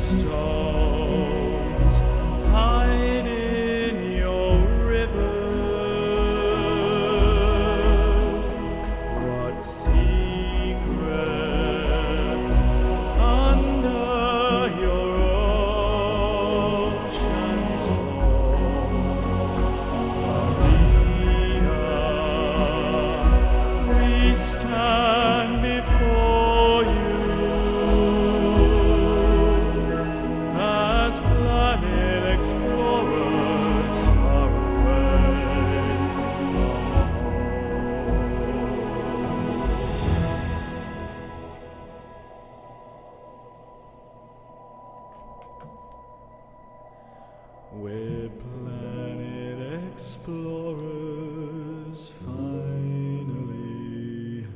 stones hide in your rivers. What secrets under your oceans Maria, we stand before you as planet explorers far away from home. We're planet explorers finally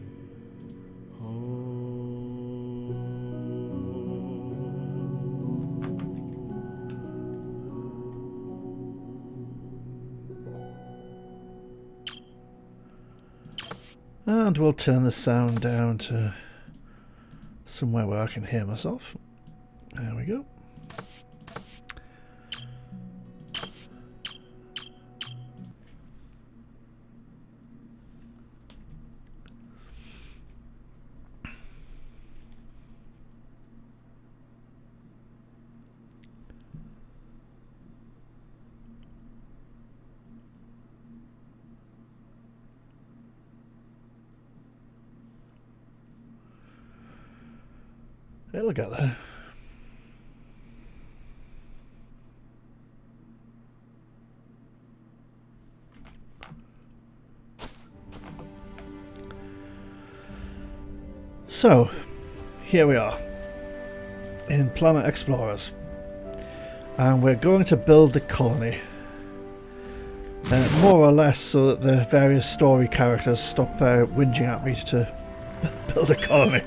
And we'll turn the sound down to somewhere where I can hear myself. There we go. It'll get there. So, here we are in Planet Explorers, and we're going to build the colony, more or less so that the various story characters stop whinging at me to build a colony.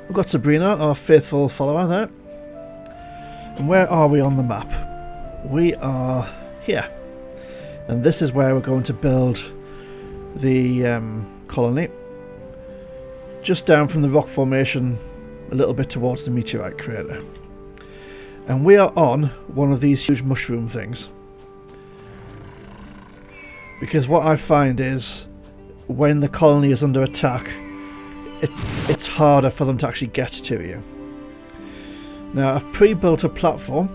We've got Sabrina, our faithful follower there. And where are we on the map? We are here. And this is where we're going to build the colony. Just down from the rock formation, a little bit towards the meteorite crater. And we are on one of these huge mushroom things. Because what I find is, when the colony is under attack, it's harder for them to actually get to you. Now, I've pre-built a platform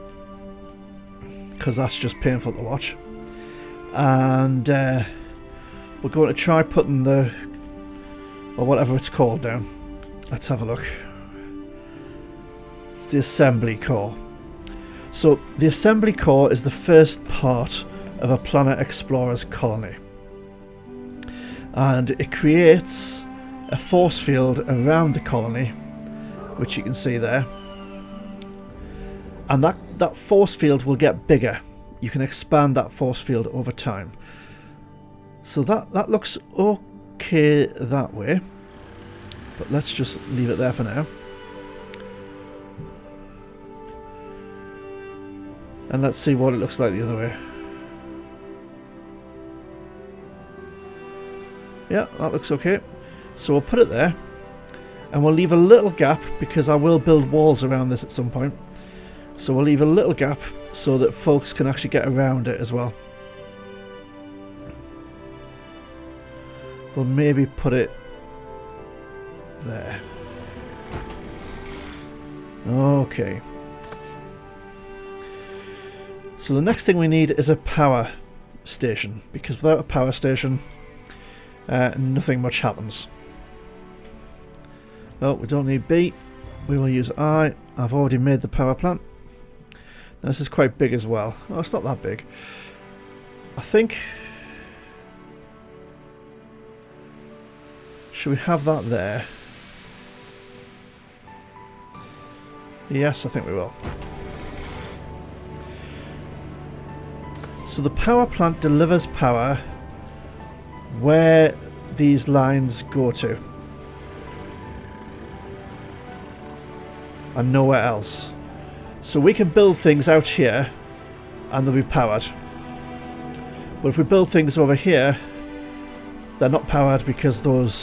because that's just painful to watch, and we're going to try putting the, or whatever it's called, down. Let's have a look. The assembly core. So the assembly core is the first part of a Planet Explorer's colony, and it creates a force field around the colony, which you can see there, and that force field will get bigger. You can expand that force field over time. So that looks okay that way, but let's just leave it there for now. And let's see what it looks like the other way. Yeah, that looks okay. So we'll put it there, and we'll leave a little gap, because I will build walls around this at some point. So we'll leave a little gap so that folks can actually get around it as well. We'll maybe put it there. Okay. So the next thing we need is a power station, because without a power station, nothing much happens. Oh, we don't need B. We will use I. I've already made the power plant. Now, this is quite big as well. Oh, it's not that big. I think... should we have that there? Yes, I think we will. So the power plant delivers power where these lines go to, and nowhere else. So we can build things out here and they'll be powered, but if we build things over here, they're not powered because those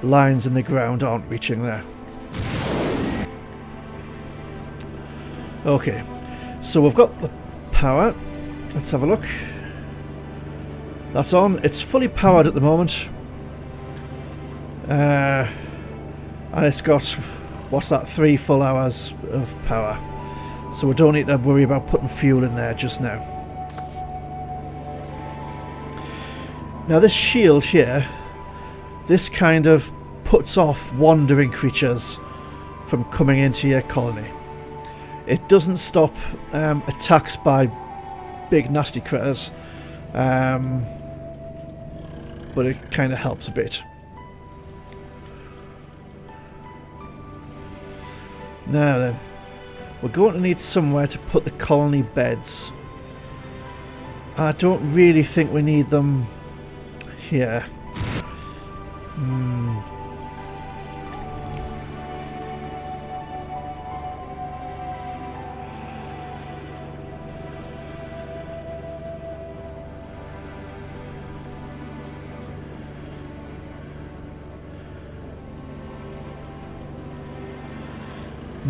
lines in the ground aren't reaching there. Okay, so we've got the power. Let's have a look. That's on. It's fully powered at the moment. And it's got, what's that, 3 full hours of power. So we don't need to worry about putting fuel in there just now. Now this shield here, this kind of puts off wandering creatures from coming into your colony. It doesn't stop attacks by big nasty critters, but it kind of helps a bit. Now then, we're going to need somewhere to put the colony beds. I don't really think we need them here.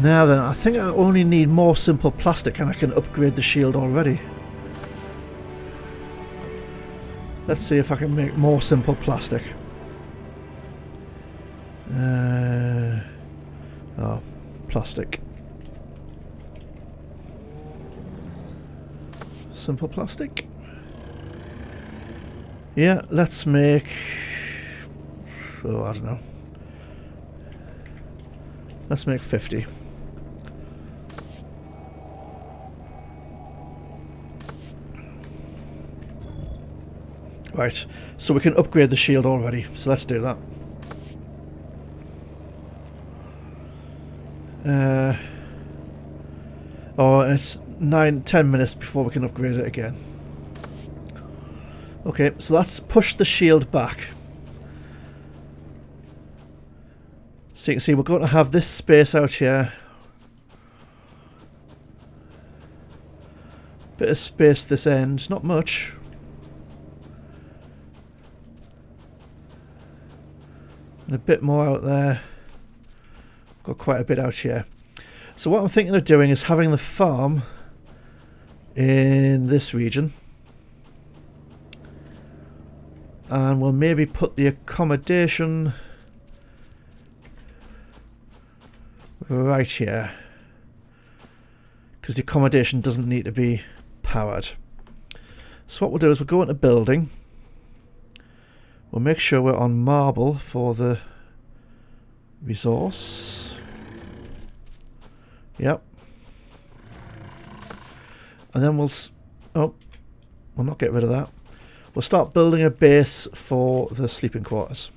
Now then, I think I only need more simple plastic and I can upgrade the shield already. Let's see if I can make more simple plastic. Oh, plastic. Simple plastic. Yeah, let's make... oh, I don't know. Let's make 50. Right, so we can upgrade the shield already, so let's do that. Oh, it's 10 minutes before we can upgrade it again. Okay, so let's push the shield back. So you can see we're going to have this space out here. Bit of space this end, not much. And a bit more out there. Got quite a bit out here. So what I'm thinking of doing is having the farm in this region. And we'll maybe put the accommodation right here. Because the accommodation doesn't need to be powered. So what we'll do is we'll go into building. We'll make sure we're on marble for the resource. Yep. And then we'll not get rid of that. We'll start building a base for the sleeping quarters.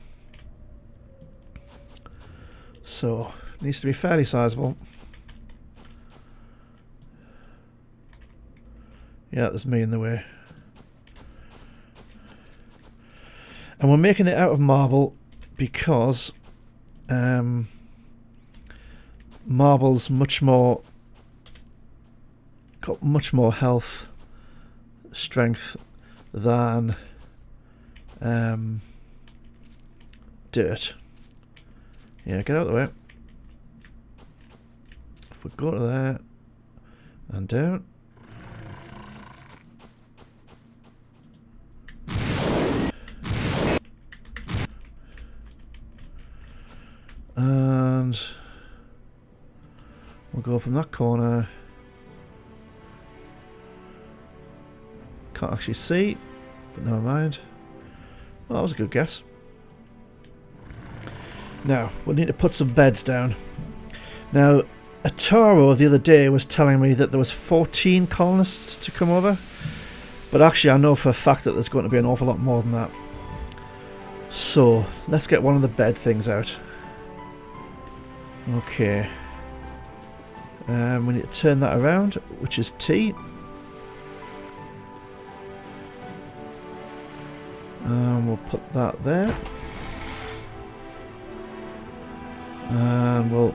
So, it needs to be fairly sizable. Yeah, there's me in the way. And we're making it out of marble because marble's got much more health, strength than dirt. Yeah, get out of the way. If we go to there and down. And we'll go from that corner. Can't actually see, but never mind. Well, that was a good guess. Now, we'll need to put some beds down. Now, Ataro the other day was telling me that there was 14 colonists to come over, but actually I know for a fact that there's going to be an awful lot more than that. So, let's get one of the bed things out. Okay. We need to turn that around, which is T. And we'll put that there. And we'll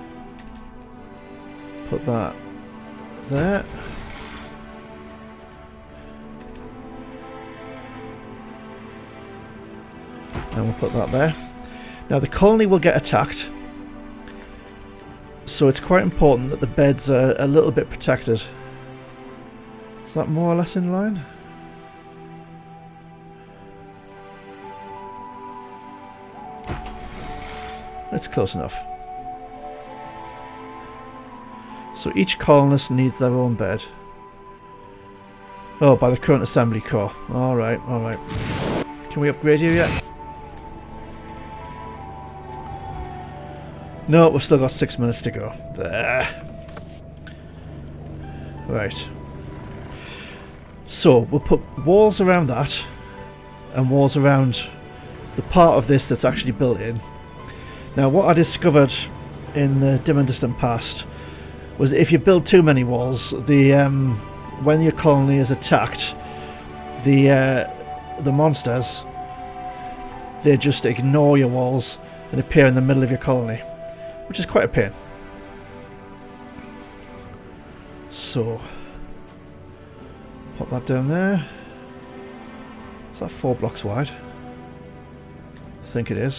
put that there. And we'll put that there. Now the colony will get attacked. So it's quite important that the beds are a little bit protected. Is that more or less in line? It's close enough. So each colonist needs their own bed. Oh, by the current assembly core. Alright, alright. Can we upgrade you yet? No, we've still got 6 minutes to go. There. Right. So, we'll put walls around that, and walls around the part of this that's actually built in. Now, what I discovered in the dim and distant past was that if you build too many walls, when your colony is attacked, the monsters, they just ignore your walls and appear in the middle of your colony, which is quite a pain. So, pop that down there. Is that 4 blocks wide? I think it is.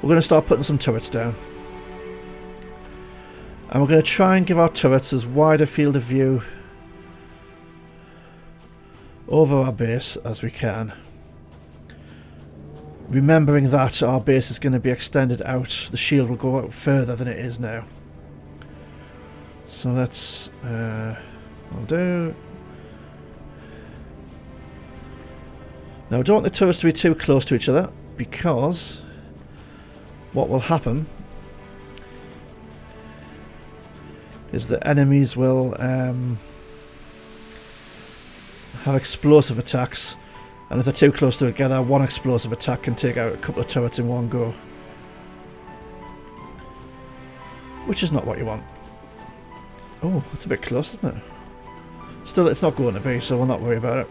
We're going to start putting some turrets down. And we're going to try and give our turrets as wide a field of view over our base as we can. Remembering that our base is going to be extended out, the shield will go out further than it is now. So let's I'll do. Now I don't want the turrets to be too close to each other, because what will happen is that enemies will have explosive attacks, and if they're too close together, one explosive attack can take out a couple of turrets in one go, which is not what you want. Oh, that's a bit close, isn't it? Still, it's not going to be, so we'll not worry about it.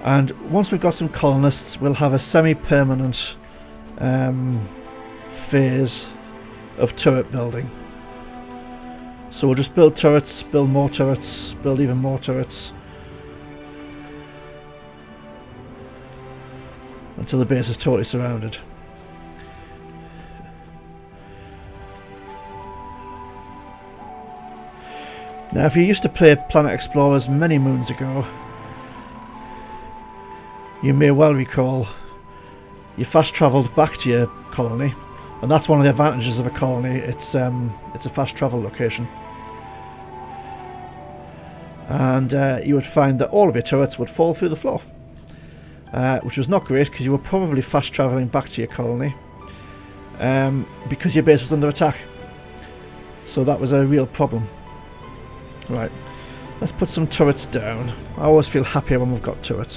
And once we've got some colonists, we'll have a semi-permanent phase of turret building. So we'll just build turrets, build more turrets, build even more turrets, until the base is totally surrounded. Now, if you used to play Planet Explorers many moons ago, you may well recall you fast travelled back to your colony, and that's one of the advantages of a colony. It's a fast travel location, and you would find that all of your turrets would fall through the floor, which was not great, because you were probably fast travelling back to your colony because your base was under attack. So that was a real problem. Right, let's put some turrets down. I always feel happier when we've got turrets.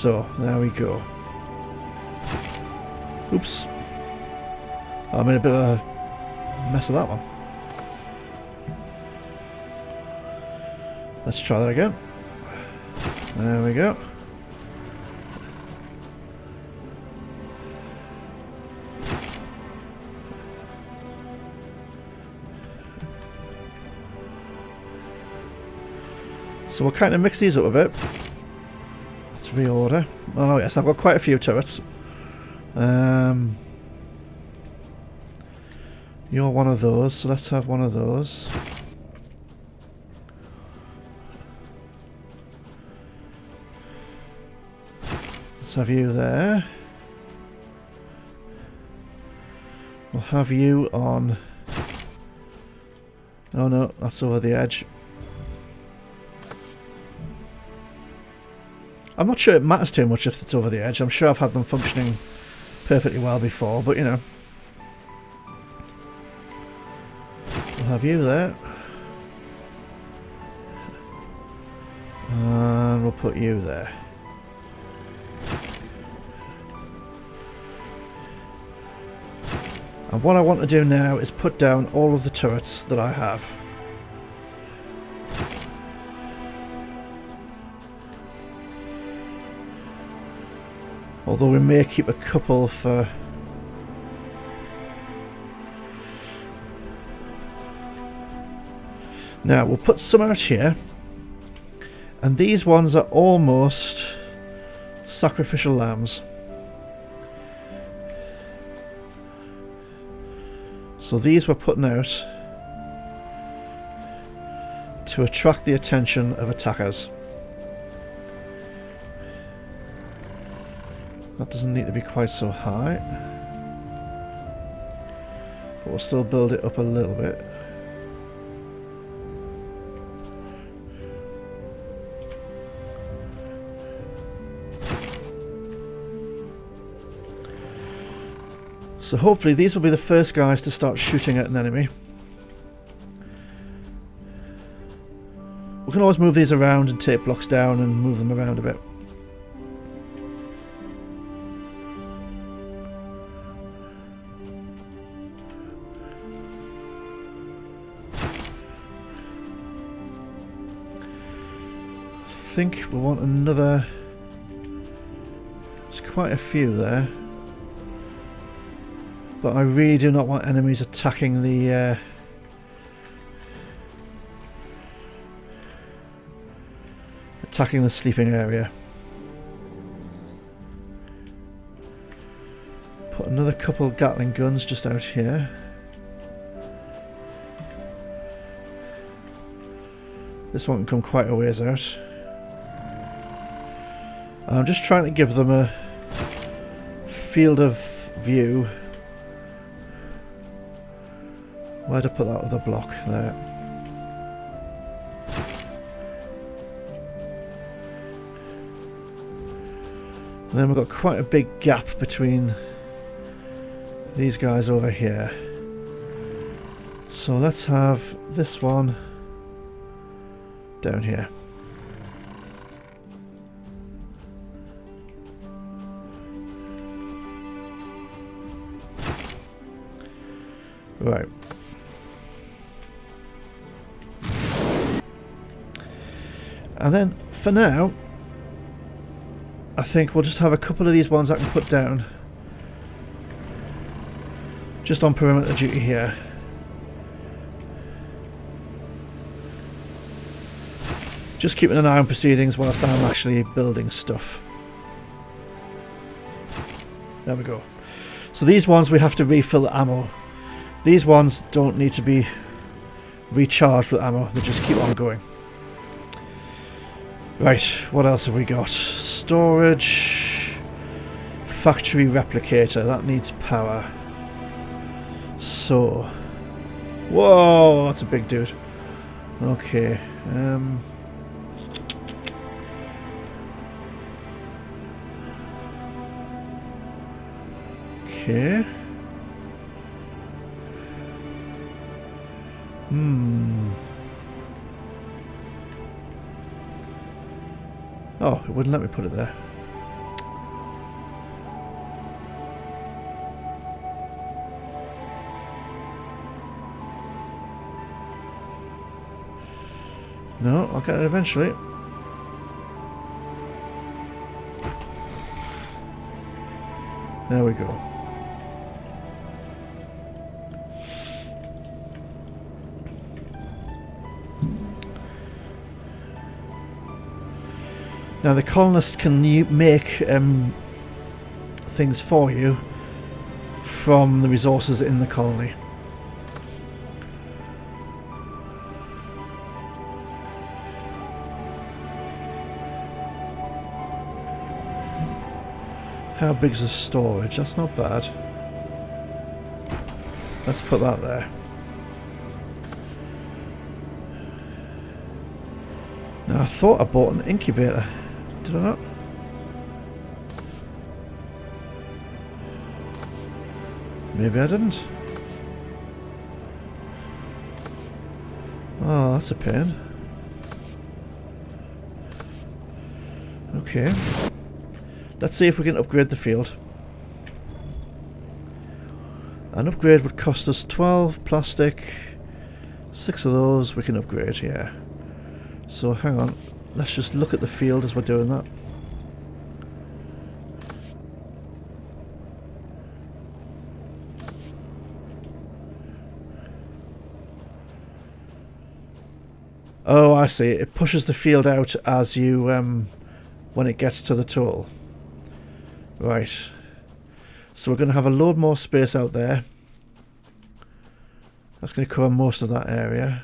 So, there we go. Oops. I made a bit of a mess of that one. Let's try that again. There we go. So we'll kind of mix these up a bit. Let's reorder. Oh yes, I've got quite a few turrets. You're one of those, so let's have one of those. Let's have you there. We'll have you on... Oh no, that's over the edge. I'm not sure it matters too much if it's over the edge. I'm sure I've had them functioning perfectly well before, but you know. We'll have you there. And we'll put you there. And what I want to do now is put down all of the turrets that I have. Although we may keep a couple for... Now we'll put some out here, And these ones are almost sacrificial lambs. So these we're putting out to attract the attention of attackers. That doesn't need to be quite so high, but we'll still build it up a little bit. So hopefully these will be the first guys to start shooting at an enemy. We can always move these around and take blocks down and move them around a bit. I think we want another... There's quite a few there. But I really do not want enemies attacking the sleeping area. Put another couple Gatling guns just out here. This one can come quite a ways out. I'm just trying to give them a field of view. Where'd I put that other block? There. And then we've got quite a big gap between these guys over here. So let's have this one down here. Right. And then, for now, I think we'll just have a couple of these ones I can put down just on perimeter duty here. Just keeping an eye on proceedings whilst I'm actually building stuff. There we go. So these ones we have to refill the ammo. These ones don't need to be recharged with ammo, they just keep on going. Right, what else have we got? Storage, factory replicator, that needs power. So, whoa, that's a big dude. Okay, okay. Oh, it wouldn't let me put it there. No, I'll get it eventually. There we go. Now the colonists can make things for you from the resources in the colony. How big is the storage? That's not bad. Let's put that there. Now I thought I bought an incubator. Did I not? Maybe I didn't. Oh, that's a pain. Okay. Let's see if we can upgrade the field. An upgrade would cost us 12 plastic. 6 of those we can upgrade, yeah. So hang on, let's just look at the field as we're doing that. Oh, I I see it, it pushes the field out as you when it gets to the total. Right. So we're going to have a load more space out there. That's going to cover most of that area.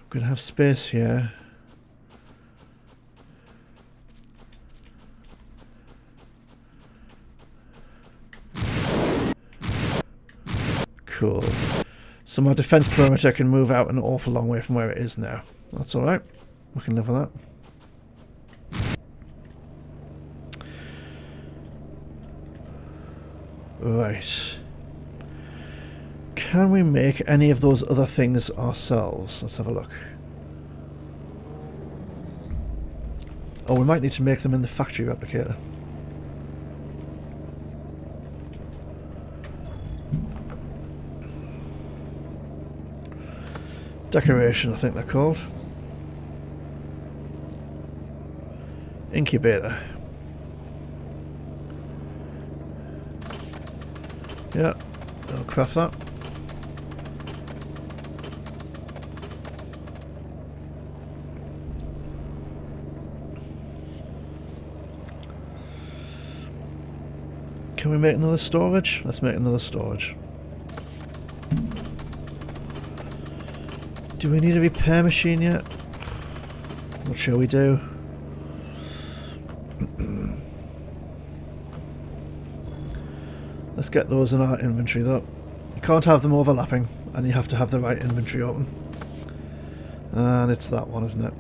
We're going to have space here. Cool. So my defence perimeter can move out an awful long way from where it is now. That's alright. We can live with that. Right. Can we make any of those other things ourselves? Let's have a look. Oh, we might need to make them in the factory replicator. Decoration, I think they're called. Incubator. Yeah, I'll craft that. Can we make another storage? Let's make another storage. Do we need a repair machine yet? What shall we do? Let's get those in our inventory though. You can't have them overlapping, and you have to have the right inventory open. And it's that one, isn't it?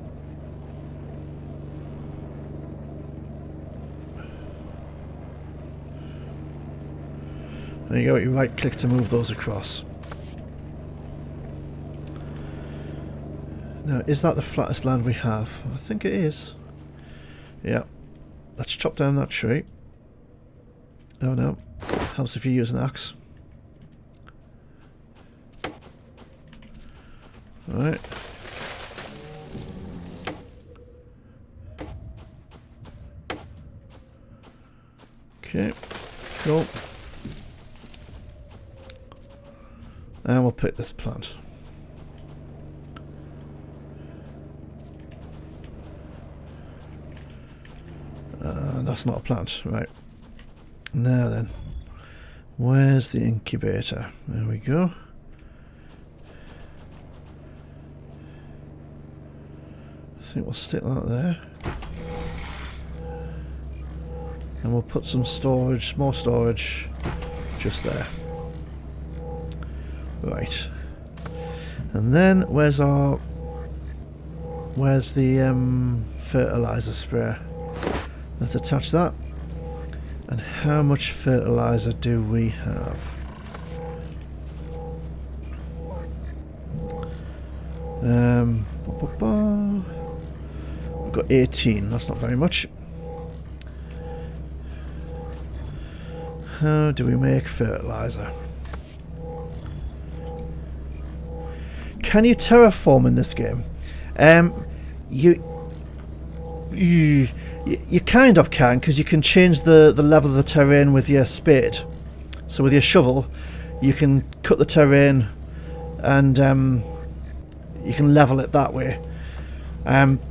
There you go, you right click to move those across. Now, is that the flattest land we have? I think it is. Yeah. Let's chop down that tree. Oh no. Helps if you use an axe. Alright. Okay. Cool. And we'll pick this plant. That's not a plant, right. Now then, where's the incubator? There we go. I think we'll stick that there. And we'll put some storage, more storage, just there. Right. And then, where's the fertilizer sprayer? Let's attach that. And how much fertilizer do we have? We've got 18, that's not very much. How do we make fertilizer? Can you terraform in this game? You kind of can, because you can change the level of the terrain with your spade. So with your shovel, you can cut the terrain and you can level it that way.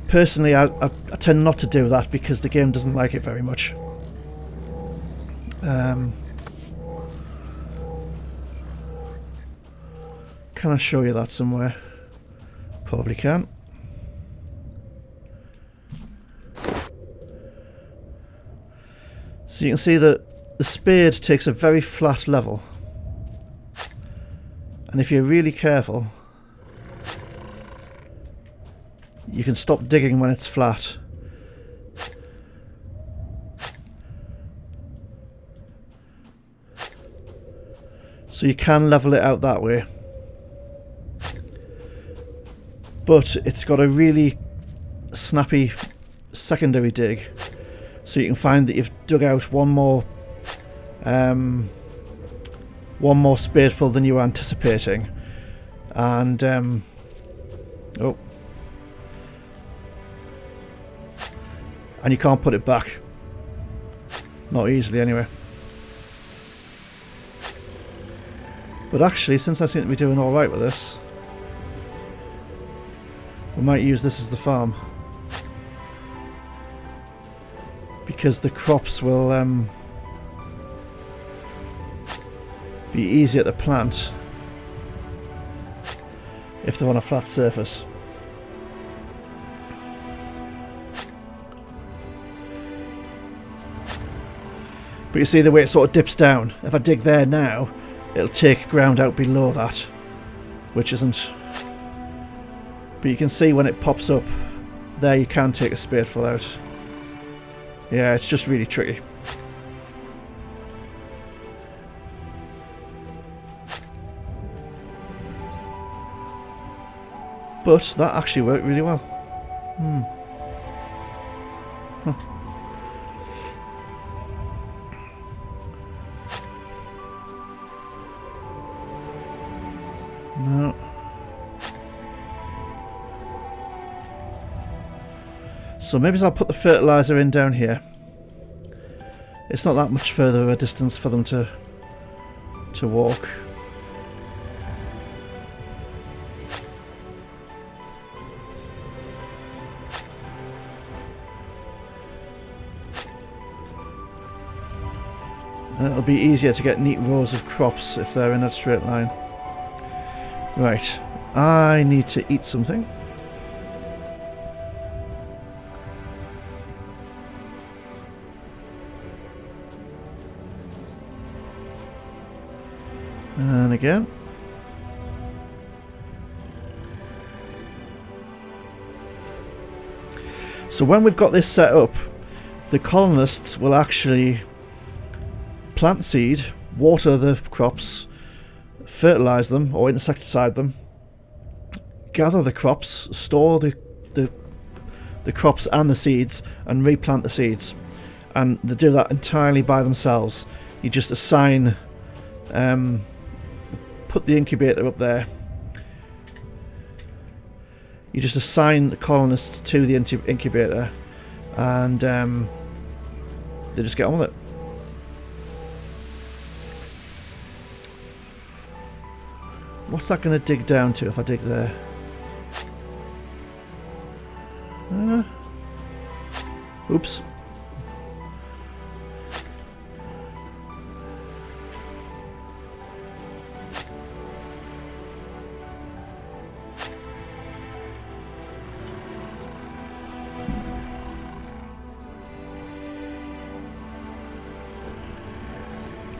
Personally, I tend not to do that because the game doesn't like it very much. Can I show you that somewhere? Probably can. So you can see that the spade takes a very flat level, and if you're really careful you can stop digging when it's flat. So you can level it out that way, but it's got a really snappy secondary dig. So you can find that you've dug out one more spadeful than you were anticipating, and and you can't put it back, not easily anyway. But actually, since I seem to be doing alright with this, we might use this as the farm, because the crops will be easier to plant if they're on a flat surface. But you see the way it sort of dips down. If I dig there now, it'll take ground out below that, which isn't. But you can see when it pops up, there you can take a spadeful out. Yeah, it's just really tricky. But that actually worked really well. Huh. No. So maybe I'll put the fertilizer in down here. It's not that much further a distance for them to walk. And it'll be easier to get neat rows of crops if they're in a straight line. Right, I need to eat something. And again. So when we've got this set up, the colonists will actually plant seed, water the crops, fertilise them or insecticide them, gather the crops, store the crops and the seeds, and replant the seeds. And they do that entirely by themselves. You just assign, put the incubator up there. You just assign the colonists to the incubator, and they just get on with it. What's that going to dig down to if I dig there? Oops.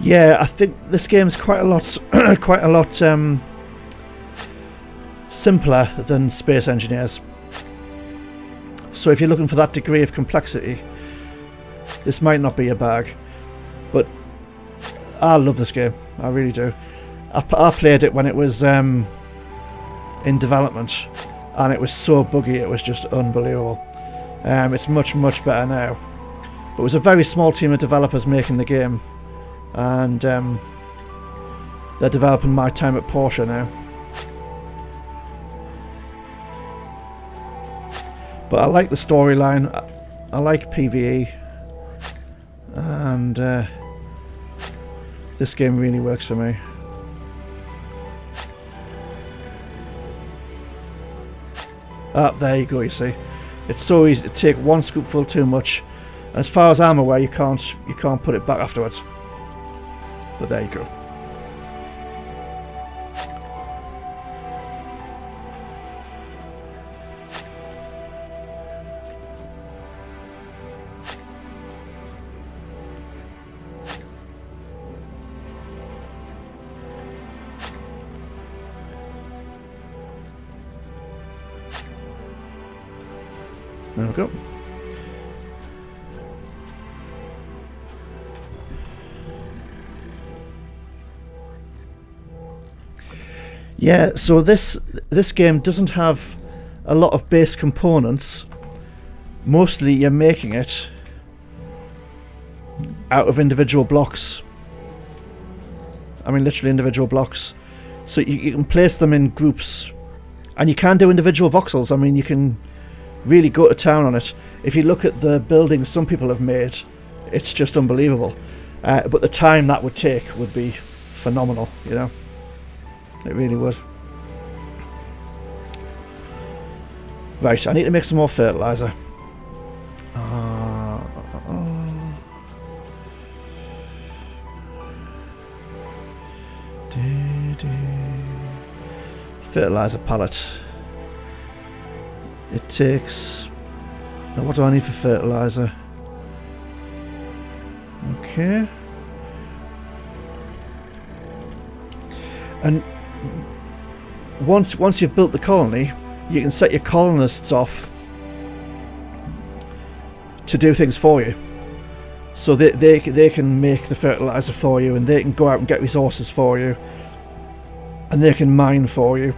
Yeah, I think this game's quite a lot, simpler than Space Engineers. So if you're looking for that degree of complexity, this might not be your bag. But I love this game, I really do. I played it when it was in development, and it was so buggy, it was just unbelievable. It's much better now. But it was a very small team of developers making the game, and they're developing My Time at Porsche now. But I like the storyline, I like PvE, and this game really works for me. There you go, you see. It's so easy to take one scoopful too much, and as far as I'm aware you can't put it back afterwards. But there you go. There we go. Yeah, so this game doesn't have a lot of base components. Mostly you're making it out of individual blocks. I mean literally individual blocks. So you can place them in groups, and you can do individual voxels. I mean, you can really go to town on it. If you look at the buildings some people have made, it's just unbelievable. But the time that would take would be phenomenal, you know. It really would. Right, I need to make some more fertilizer. Fertilizer pallet. It takes... Now what do I need for fertilizer? Okay. And once you've built the colony, you can set your colonists off to do things for you. So they can make the fertilizer for you, and they can go out and get resources for you, and they can mine for you,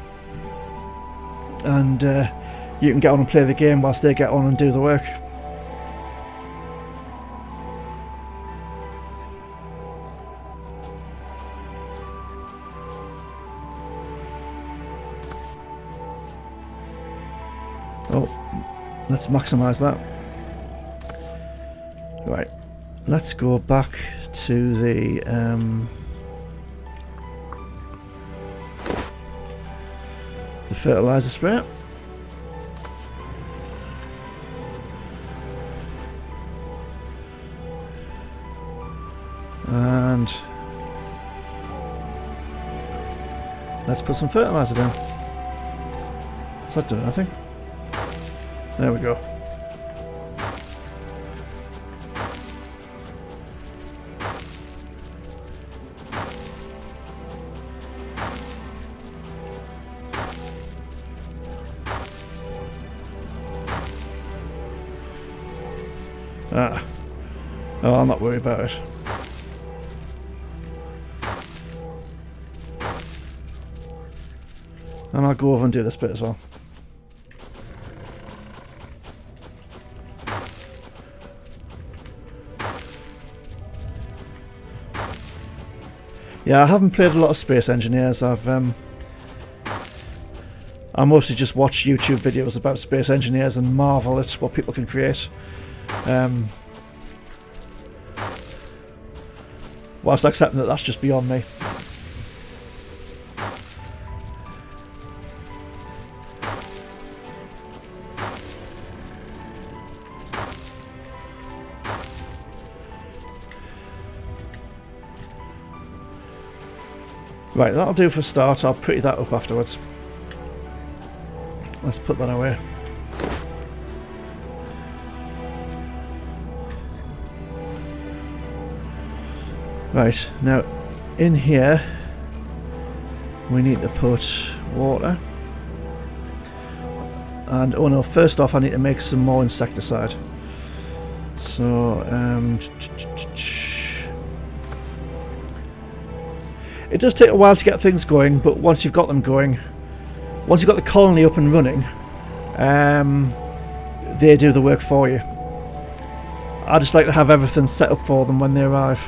and you can get on and play the game whilst they get on and do the work. Oh, let's maximise that. Right, let's go back to the fertilizer spray. And let's put some fertilizer down. Is that doing anything? There we go. Oh, I'm not worried about it. And I'll go over and do this bit as well. Yeah, I haven't played a lot of Space Engineers. I mostly just watch YouTube videos about Space Engineers and marvel at what people can create. Whilst accepting that that's just beyond me. Right, that'll do for a start. I'll pretty that up afterwards. Let's put that away. Right, now in here we need to put water. And oh no, first off I need to make some more insecticide. So it does take a while to get things going, but once you've got them going, once you've got the colony up and running, they do the work for you. I just like to have everything set up for them when they arrive,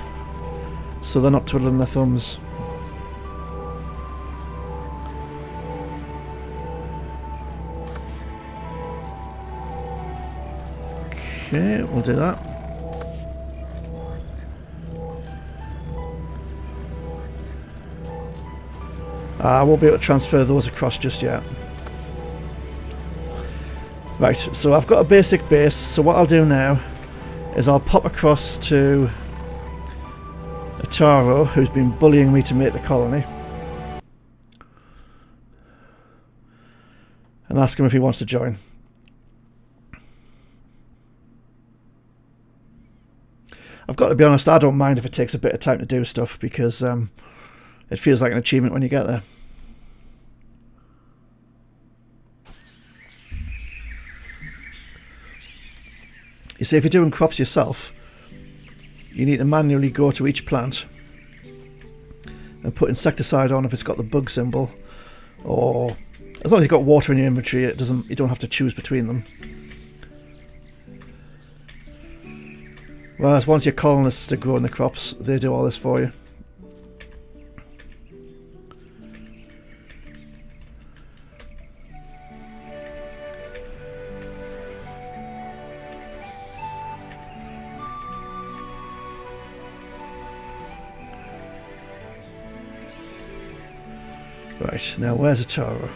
so they're not twiddling their thumbs. Okay, we'll do that. I won't be able to transfer those across just yet. Right, so I've got a basic base, so what I'll do now is I'll pop across to Taro, who's been bullying me to make the colony, and ask him if he wants to join. I've got to be honest, I don't mind if it takes a bit of time to do stuff, because it feels like an achievement when you get there. You see, if you're doing crops yourself, you need to manually go to each plant and put insecticide on if it's got the bug symbol, or as long as you've got water in your inventory, you don't have to choose between them. Whereas once your colonists are growing the crops, they do all this for you. Right, now where's a Taro?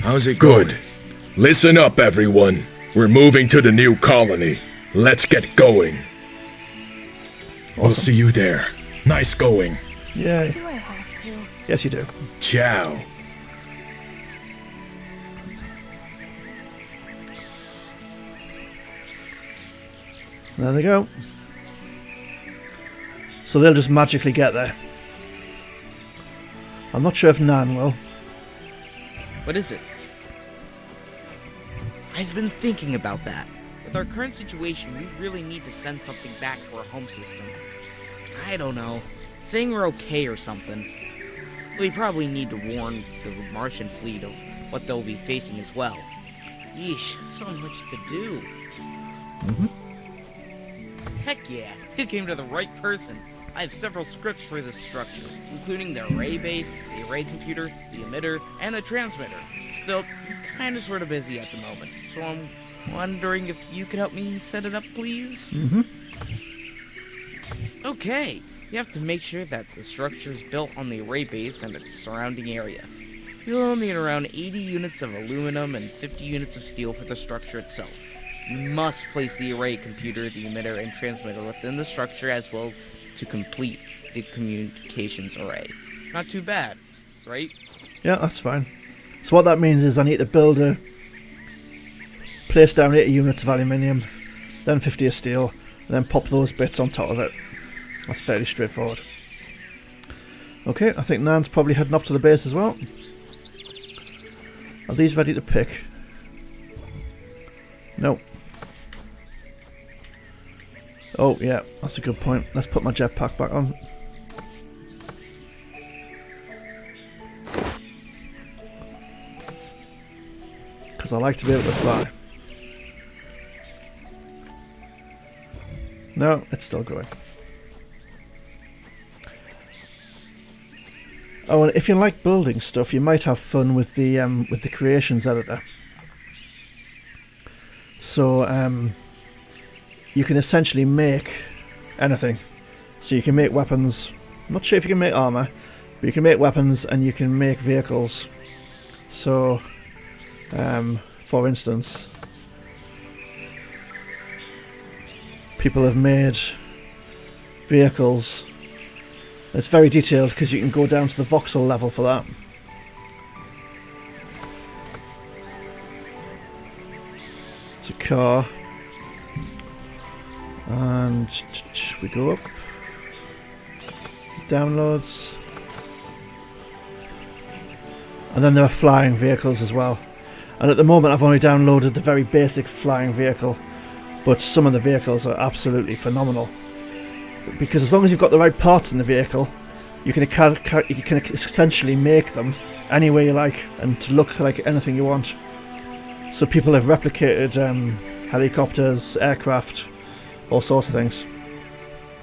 How's it going? Good. Listen up, everyone. We're moving to the new colony. Let's get going. Awesome. We'll see you there. Nice going. Yeah. Do I have to? Yes, you do. Ciao. There they go. So they'll just magically get there. I'm not sure if Nan will. What is it? I've been thinking about that. With our current situation, we really need to send something back to our home system. I don't know. Saying we're okay or something. We probably need to warn the Martian fleet of what they'll be facing as well. Yeesh, so much to do. Heck yeah, you came to the right person. I have several scripts for this structure, including the array base, the array computer, the emitter, and the transmitter. Still, I'm kinda sorta busy at the moment, so I'm wondering if you could help me set it up, please? Okay, you have to make sure that the structure is built on the array base and its surrounding area. You'll need around 80 units of aluminum and 50 units of steel for the structure itself. You must place the array computer, the emitter, and transmitter within the structure as well to complete the communications array. Not too bad, right? Yeah, that's fine. So what that means is I need to place down 80 units of aluminium, then 50 of steel, and then pop those bits on top of it. That's fairly straightforward. Okay, I think Nan's probably heading up to the base as well. Are these ready to pick? No. Oh yeah, that's a good point. Let's put my jetpack back on. Because I like to be able to fly. No, it's still going. Oh, and if you like building stuff, you might have fun with the creations editor. So you can essentially make anything. So you can make weapons. I'm not sure if you can make armor, but you can make weapons and you can make vehicles. So, for instance, people have made vehicles. It's very detailed because you can go down to the voxel level for that. It's a car. And we go up. Downloads. And then there are flying vehicles as well. And at the moment I've only downloaded the very basic flying vehicle, but some of the vehicles are absolutely phenomenal. Because as long as you've got the right parts in the vehicle, you can essentially make them any way you like and to look like anything you want. So people have replicated helicopters, aircraft, all sorts of things.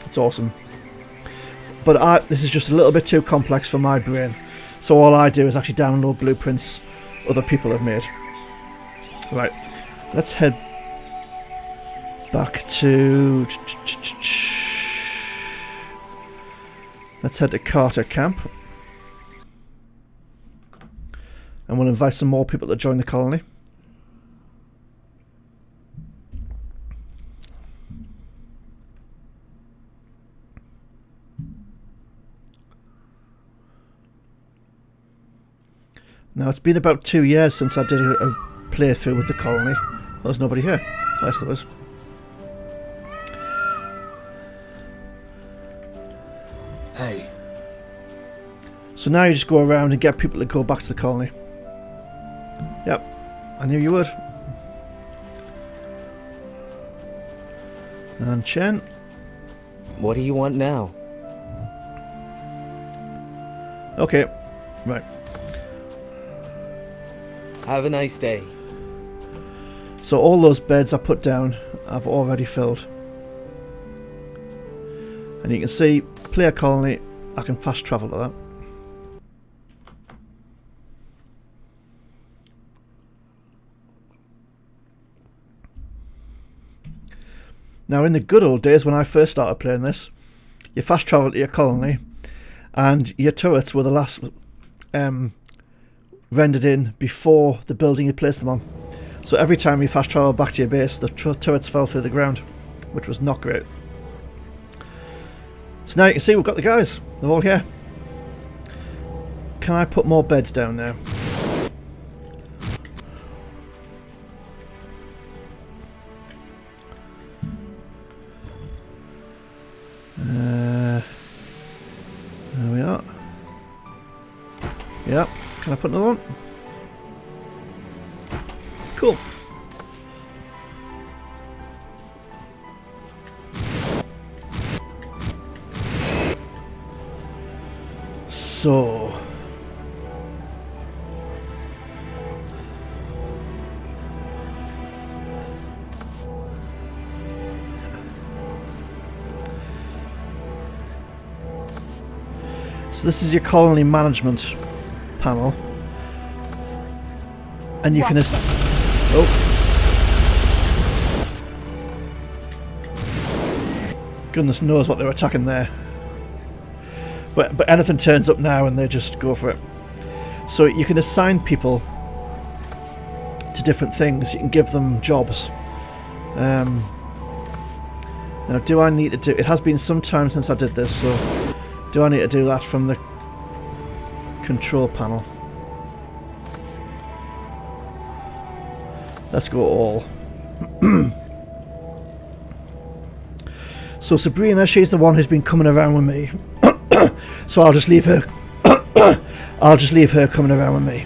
It's awesome. But this is just a little bit too complex for my brain. So all I do is actually download blueprints other people have made. Right, let's head back to... Let's head to Carter Camp. And we'll invite some more people to join the colony. Now it's been about 2 years since I did a playthrough with the colony. There's nobody here. Yes, there was. Hey. So now you just go around and get people to go back to the colony. Yep, I knew you would. And Chen. What do you want now? Okay, right. Have a nice day. So all those beds I put down I've already filled. And you can see, player colony, I can fast travel to that. Now in the good old days when I first started playing this, you fast travel to your colony and your turrets were the last rendered in before the building you placed them on. So every time you fast travel back to your base, the turrets fell through the ground, which was not great. So now you can see we've got the guys. They're all here. Can I put more beds down now? There we are. Yep. Can I put another one? Cool. So this is your colony management panel, and you can goodness knows what they're attacking there. But anything turns up now and they just go for it. So you can assign people to different things. You can give them jobs. Now, do I need to do? It has been some time since I did this, so do I need to do that from the control panel? Let's go all. So Sabrina, she's the one who's been coming around with me. So I'll just leave her. I'll just leave her coming around with me.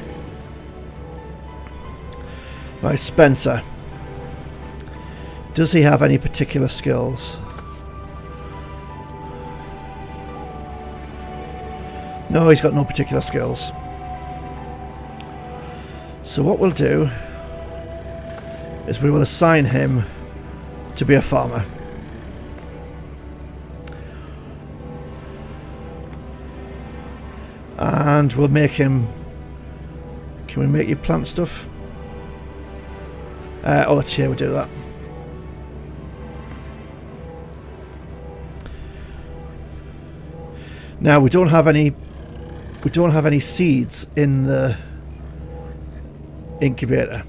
Right, Spencer. Does he have any particular skills? No, he's got no particular skills. So what we'll do is we will assign him to be a farmer. And we'll make him... Can we make you plant stuff? Oh, let's we'll do that. Now we don't have any seeds in the incubator.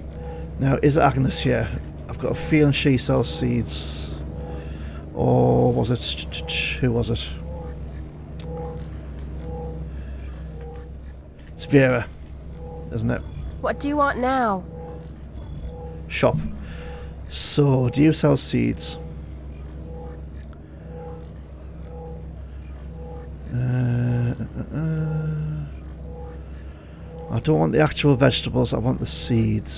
Now is Agnes here? I've got a feeling she sells seeds. Or was it... Who was it? It's Vera, isn't it? What do you want now? Shop. So, do you sell seeds? I don't want the actual vegetables, I want the seeds.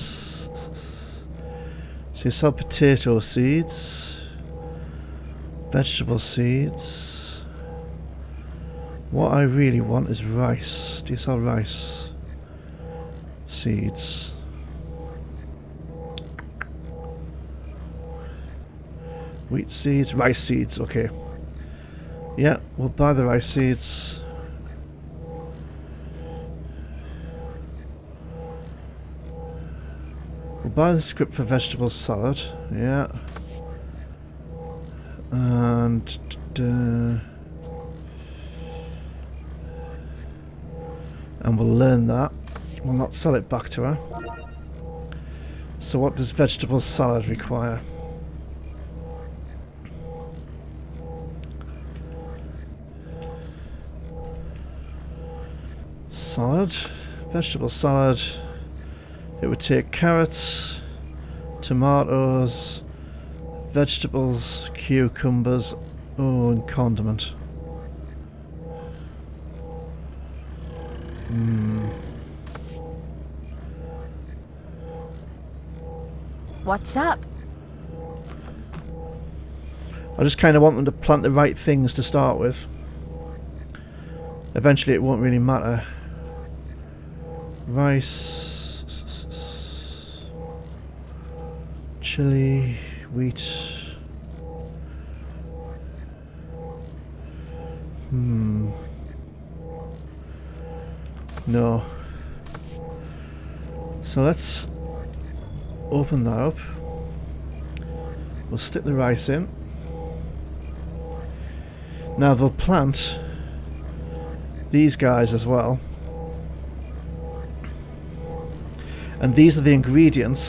So you sell potato seeds, vegetable seeds. What I really want is rice. Do you sell rice? Seeds. Wheat seeds, rice seeds, okay. Yeah, we'll buy the rice seeds. We'll buy the script for vegetable salad, yeah. And we'll learn that. We'll not sell it back to her. So what does vegetable salad require? Salad, vegetable salad. It would take carrots, tomatoes, vegetables, cucumbers, and condiment. What's up? I just kind of want them to plant the right things to start with. Eventually it won't really matter. Rice, chili, wheat. No. So let's open that up. We'll stick the rice in. Now they'll plant these guys as well. And these are the ingredients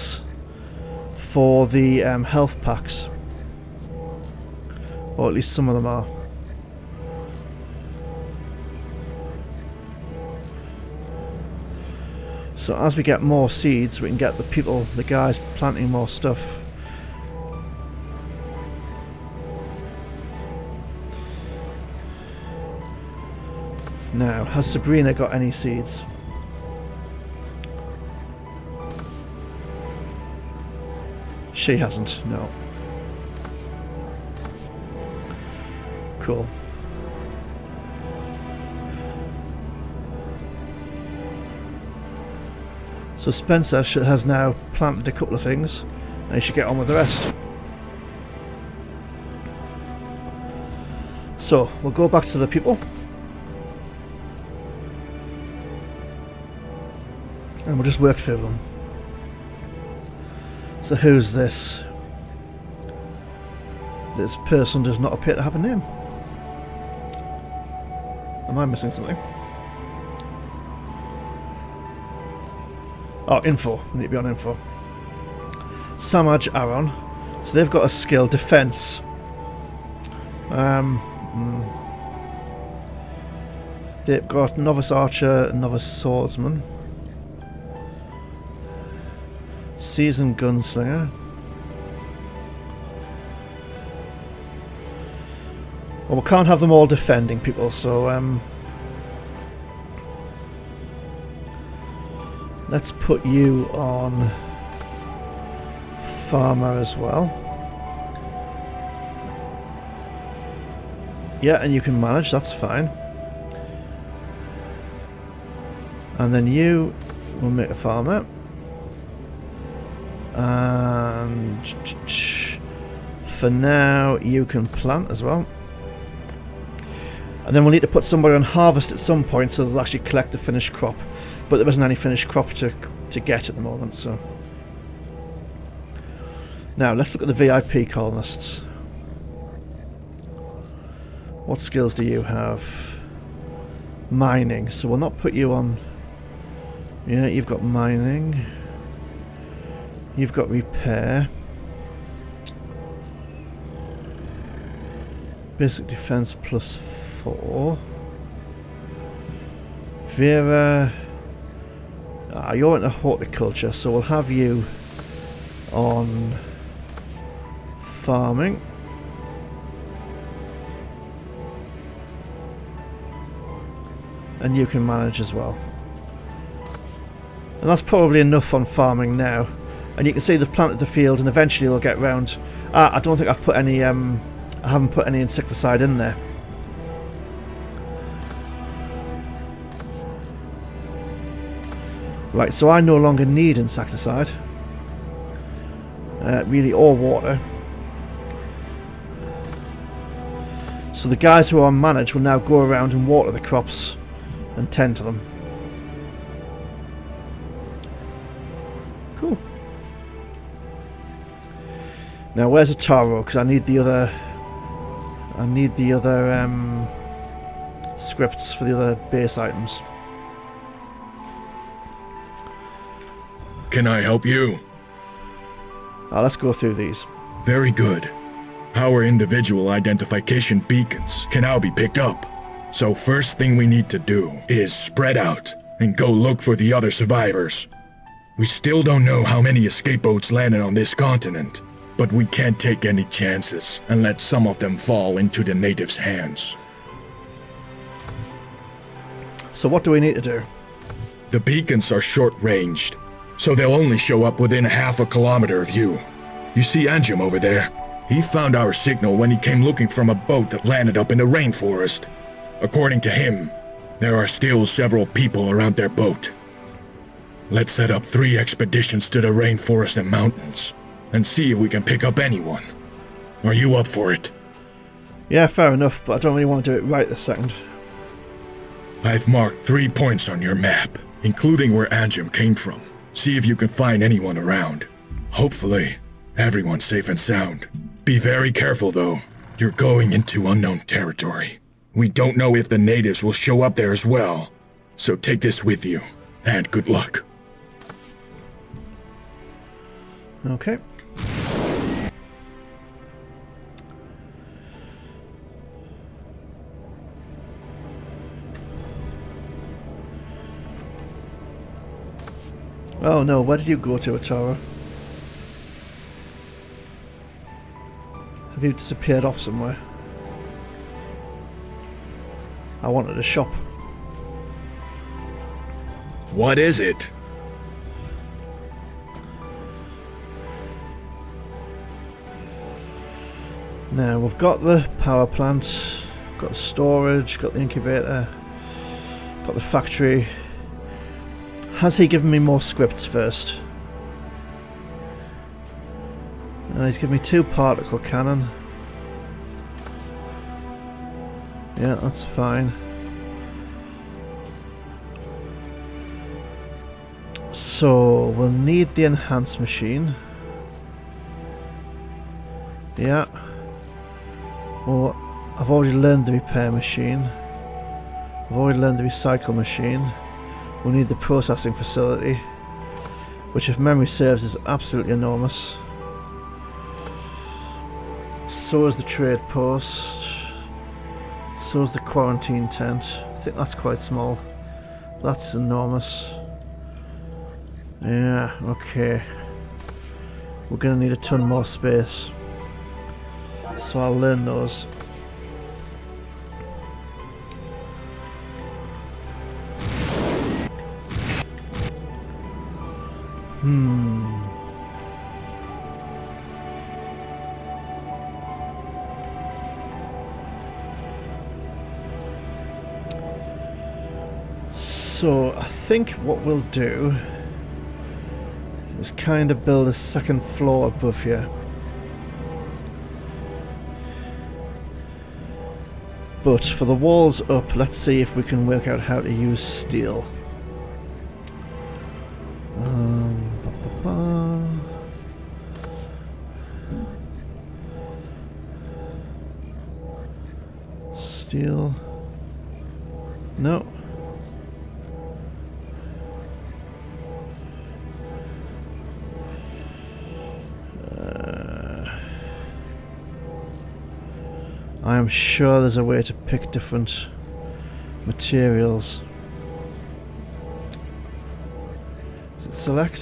for the health packs. Or at least some of them are. So as we get more seeds, we can get the guys planting more stuff. Now, has Sabrina got any seeds? She hasn't, no. Cool. So Spencer has now planted a couple of things, and he should get on with the rest. So, we'll go back to the people. And we'll just work through them. So who's this? This person does not appear to have a name. Am I missing something? Oh, info. We need to be on info. Samaj Aaron. So they've got a skill, defense. They've got novice archer, novice swordsman, seasoned gunslinger. Well, we can't have them all defending people, so let's put you on farmer as well. Yeah, and you can manage, that's fine. And then you will make a farmer. And for now, you can plant as well. And then we'll need to put somebody on harvest at some point so they'll actually collect the finished crop. But there isn't any finished crop to get at the moment, so. Now, let's look at the VIP colonists. What skills do you have? Mining, so we'll not put you on. Yeah, you've got mining. You've got repair. Basic defense +4. Vera. You're into horticulture, so we'll have you on farming. And you can manage as well. And that's probably enough on farming now. And you can see they've planted the field, and eventually they'll get round. I don't think I've put any. I haven't put any insecticide in there. Right, so I no longer need insecticide, really, or water. So the guys who are managed will now go around and water the crops and tend to them. Cool. Now where's Ataro? Because I need the other. Scripts for the other base items. Can I help you? Let's go through these. Very good. Our individual identification beacons can now be picked up. So first thing we need to do is spread out and go look for the other survivors. We still don't know how many escape boats landed on this continent, but we can't take any chances and let some of them fall into the natives' hands. So what do we need to do? The beacons are short-ranged, so they'll only show up within half a kilometer of you. You see Anjum over there? He found our signal when he came looking from a boat that landed up in the rainforest. According to him, there are still several people around their boat. Let's set up 3 expeditions to the rainforest and mountains, and see if we can pick up anyone. Are you up for it? Yeah, fair enough, but I don't really want to do it right this second. I've marked 3 points on your map, including where Anjum came from. See if you can find anyone around. Hopefully, everyone's safe and sound. Be very careful though. You're going into unknown territory. We don't know if the natives will show up there as well. So take this with you, and good luck. Okay. Oh no, where did you go to, Atara? Have you disappeared off somewhere? I wanted a shop. What is it? Now we've got the power plant, got the storage, got the incubator, got the factory. Has he given me more scripts first? He's given me 2 particle cannon. Yeah, that's fine. So we'll need the enhanced machine. Yeah. Well, I've already learned the repair machine. I've already learned the recycle machine. We'll need the processing facility, which if memory serves is absolutely enormous. So is the trade post. So is the quarantine tent. I think that's quite small. That's enormous. Yeah, okay. We're gonna need a ton more space. So I'll learn those. So I think what we'll do is kind of build a second floor above here. But for the walls up, let's see if we can work out how to use steel. Steel. No. I am sure there's a way to pick different materials. Is it select?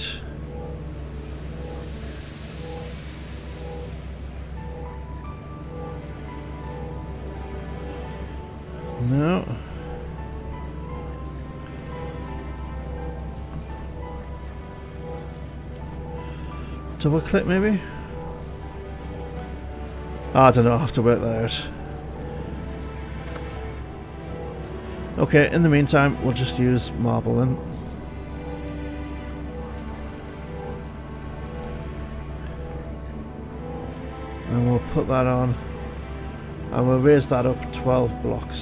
No. Double click maybe? I don't know, I'll have to work that out. Okay, in the meantime, we'll just use marble then. And we'll put that on. And we'll raise that up 12 blocks.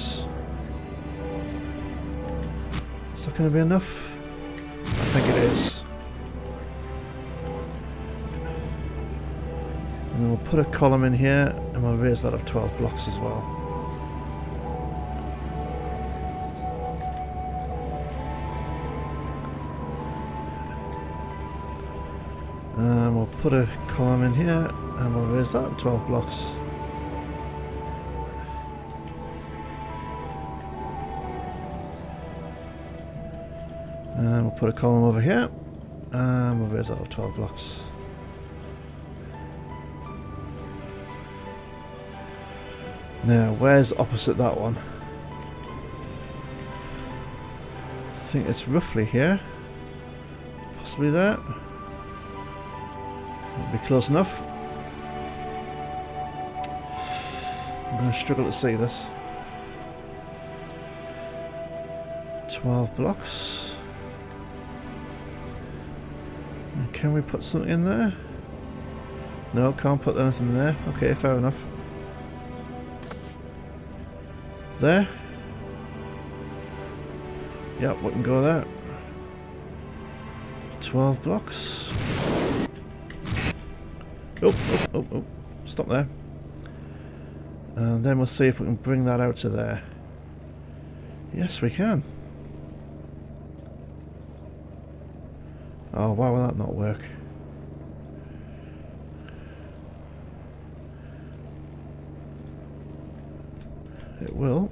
Is that going to be enough? I think it is. And we'll put a column in here and we'll raise that up 12 blocks as well. And we'll put a column in here and we'll raise that up 12 blocks. And we'll put a column over here and we'll raise that up 12 blocks. Now, where's opposite that one? I think it's roughly here. Possibly there. That'll be close enough. I'm going to struggle to see this. 12 blocks. And can we put something in there? No, can't put anything in there. Okay, fair enough. There. Yep, we can go there. 12 blocks. Oh, stop there. And then we'll see if we can bring that out to there. Yes, we can. Oh, why will that not work? it will.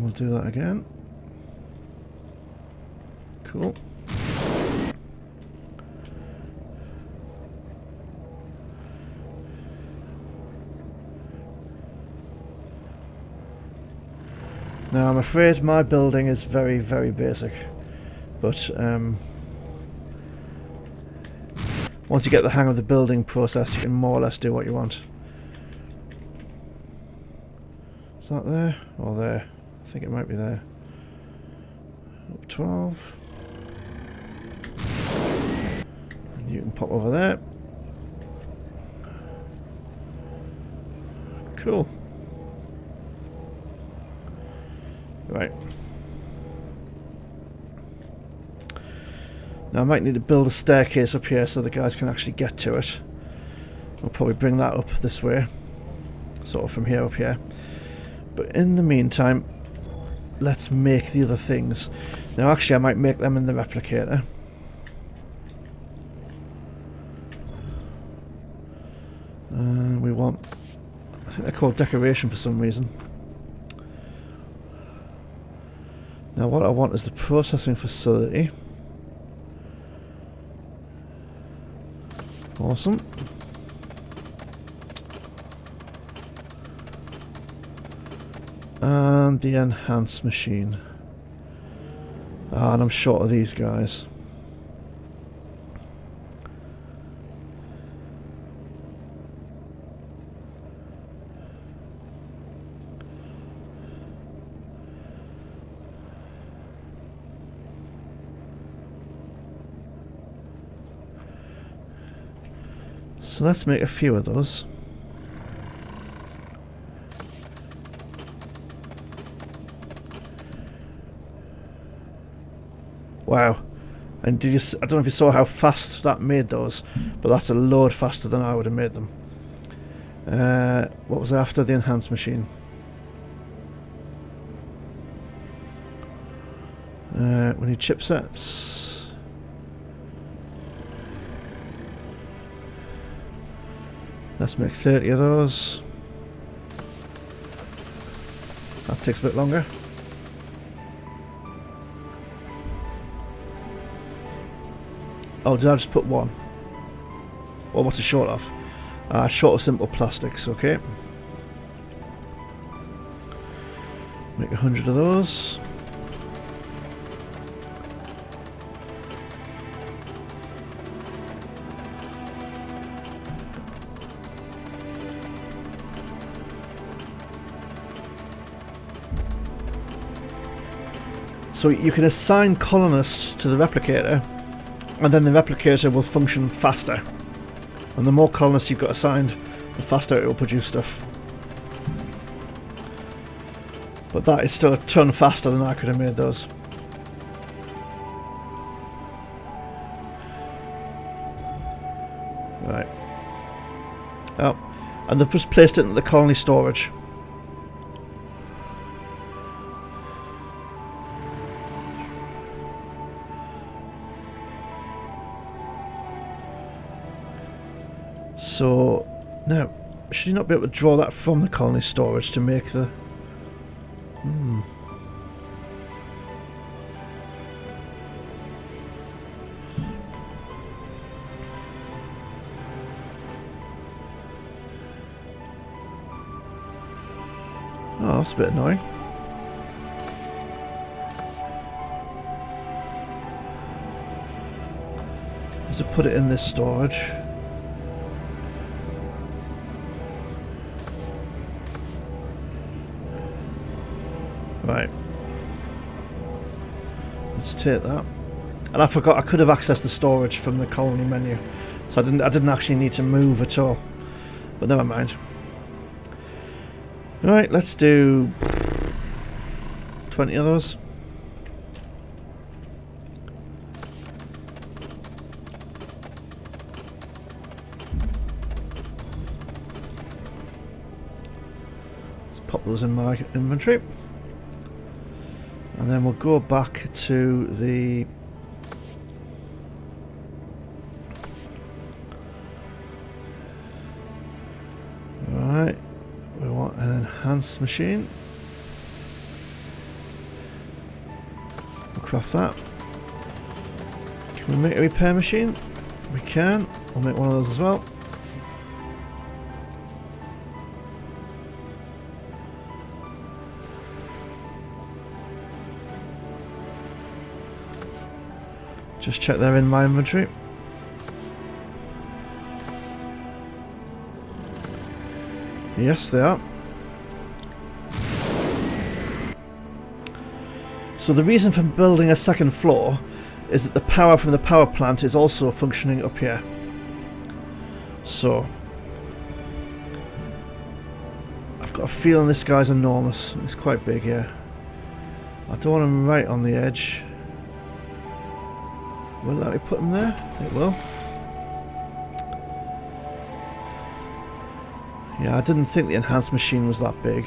We'll do that again. Cool. Now I'm afraid my building is very, very basic, but once you get the hang of the building process, you can more or less do what you want. Is that there? Or there? I think it might be there. Up 12. And you can pop over there. Cool. Right. Now I might need to build a staircase up here so the guys can actually get to it. I'll probably bring that up this way, sort of from here up here. But in the meantime, let's make the other things. Now actually I might make them in the replicator. We want, I think they're called decoration for some reason. Now what I want is the processing facility. Awesome. And the enhanced machine. And I'm short of these guys. So let's make a few of those. Wow. And did you I don't know if you saw how fast that made those, but that's a load faster than I would have made them. What was after the enhanced machine? We need chipsets. Let's make 30 of those. That takes a bit longer. Oh, did I just put one? Well, what's it short of? Short of simple plastics, okay. Make 100 of those. So you can assign colonists to the replicator, and then the replicator will function faster. And the more colonists you've got assigned, the faster it will produce stuff. But that is still a ton faster than I could have made those. Right. Oh, and they've just placed it in the colony storage. So now, should you not be able to draw that from the colony storage to make the... Oh, that's a bit annoying. Just to put it in this storage. Right. Let's take that. And I forgot I could have accessed the storage from the colony menu, so I didn't actually need to move at all. But never mind. Right, let's do 20 of those. Let's pop those in my inventory. And then we'll go back to the enhanced machine. We'll craft that. Can we make a repair machine? We can. We'll make one of those as well. Just check they're in my inventory. Yes, they are. So the reason for building a second floor is that the power from the power plant is also functioning up here. So I've got a feeling this guy's enormous. It's quite big here. I don't want him right on the edge. Will let me put him there? It will. Yeah, I didn't think the enhanced machine was that big.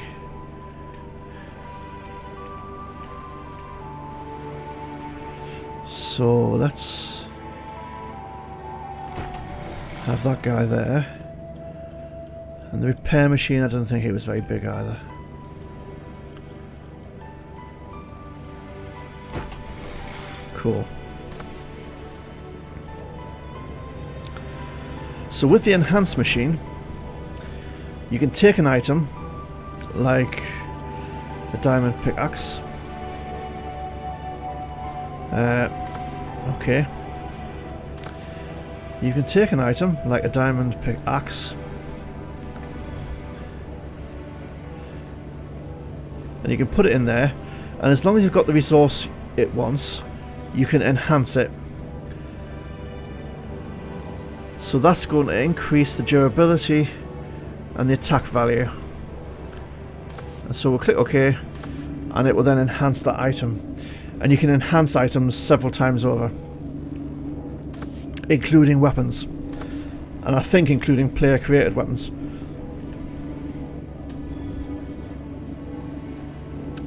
So let's have that guy there. And the repair machine, I don't think it was very big either. Cool. So with the enhanced machine, you can take an item like a diamond pickaxe. Okay. You can take an item like a diamond pickaxe and you can put it in there, and as long as you've got the resource it wants, you can enhance it. So that's going to increase the durability and the attack value. And so we'll click OK, and it will then enhance that item. And you can enhance items several times over, including weapons, and I think including player created weapons.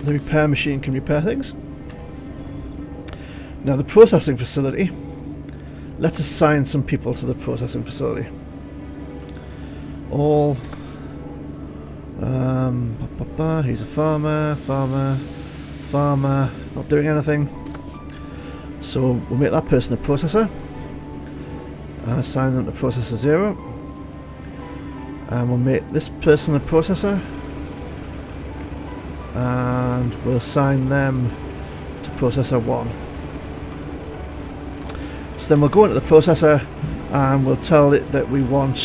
The repair machine can repair things. Now the processing facility, let's assign some people to the processing facility. All he's a farmer, not doing anything. So we'll make that person a processor and assign them to processor 0, and we'll make this person a processor and we'll assign them to processor 1. So then we'll go into the processor and we'll tell it that we want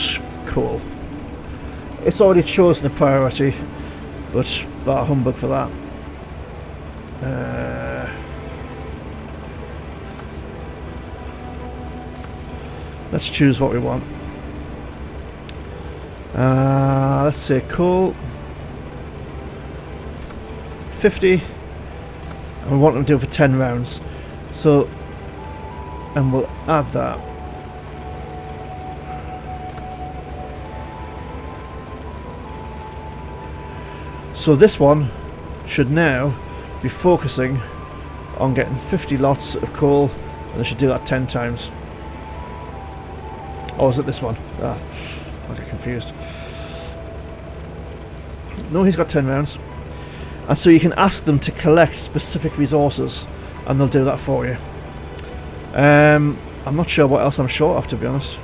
coal. It's already chosen a priority, but bar humbug for that. Let's choose what we want. Let's say coal 50, and we want them to do it for 10 rounds. So, and we'll add that. So this one should now be focusing on getting 50 lots of coal, and they should do that 10 times. Or is it this one? I get confused. No, he's got 10 rounds. And so you can ask them to collect specific resources and they'll do that for you. I'm not sure what else I'm short of, to be honest.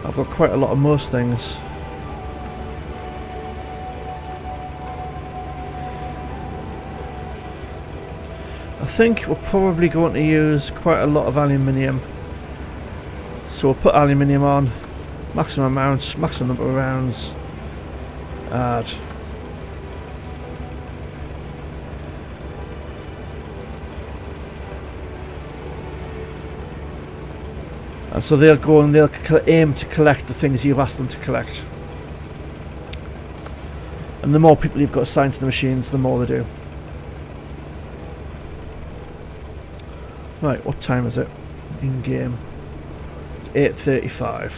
I've got quite a lot of most things. I think we're probably going to use quite a lot of aluminium. So we'll put aluminium on, maximum amount, maximum number of rounds, add. And so they'll go and they'll aim to collect the things you've asked them to collect. And the more people you've got assigned to the machines, the more they do. Right, what time is it? In game. 8:35.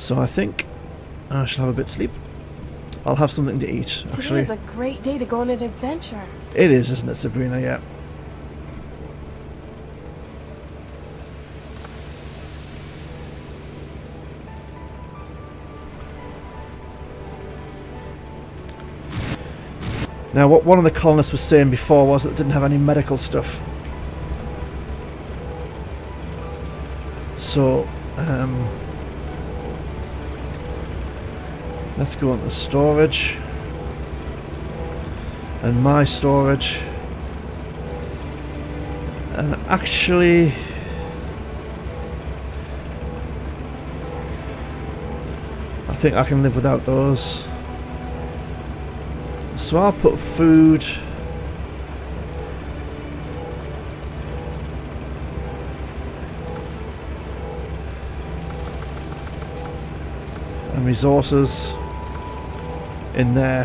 So I think I shall have a bit of sleep. I'll have something to eat, actually. Today is a great day to go on an adventure. It is, isn't it, Sabrina? Yeah. Now, what one of the colonists was saying before was that it didn't have any medical stuff. So, let's go on to storage. And my storage. And actually, I think I can live without those. So I'll put food. And resources in there,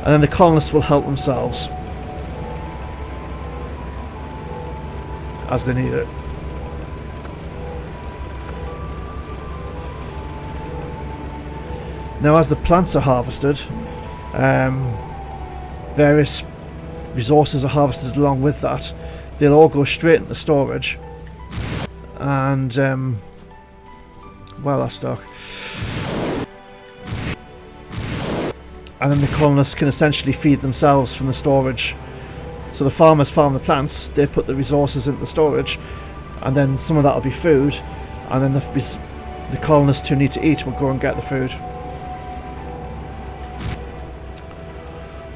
and then the colonists will help themselves as they need it. Now, as the plants are harvested, various resources are harvested along with that. They'll all go straight into storage, and well, that's stock. And then the colonists can essentially feed themselves from the storage. So the farmers farm the plants, they put the resources into the storage, and then some of that will be food, and then the colonists who need to eat will go and get the food.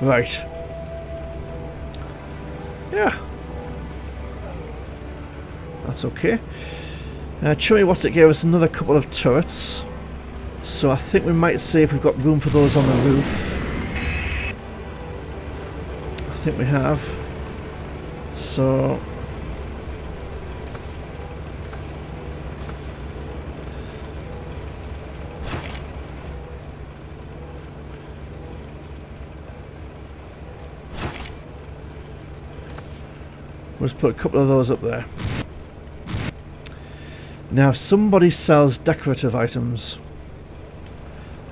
Right. Yeah. That's okay. Chummy wants to give us another couple of turrets. So I think we might see if we've got room for those on the roof. I think we have. So we'll just put a couple of those up there. Now, somebody sells decorative items.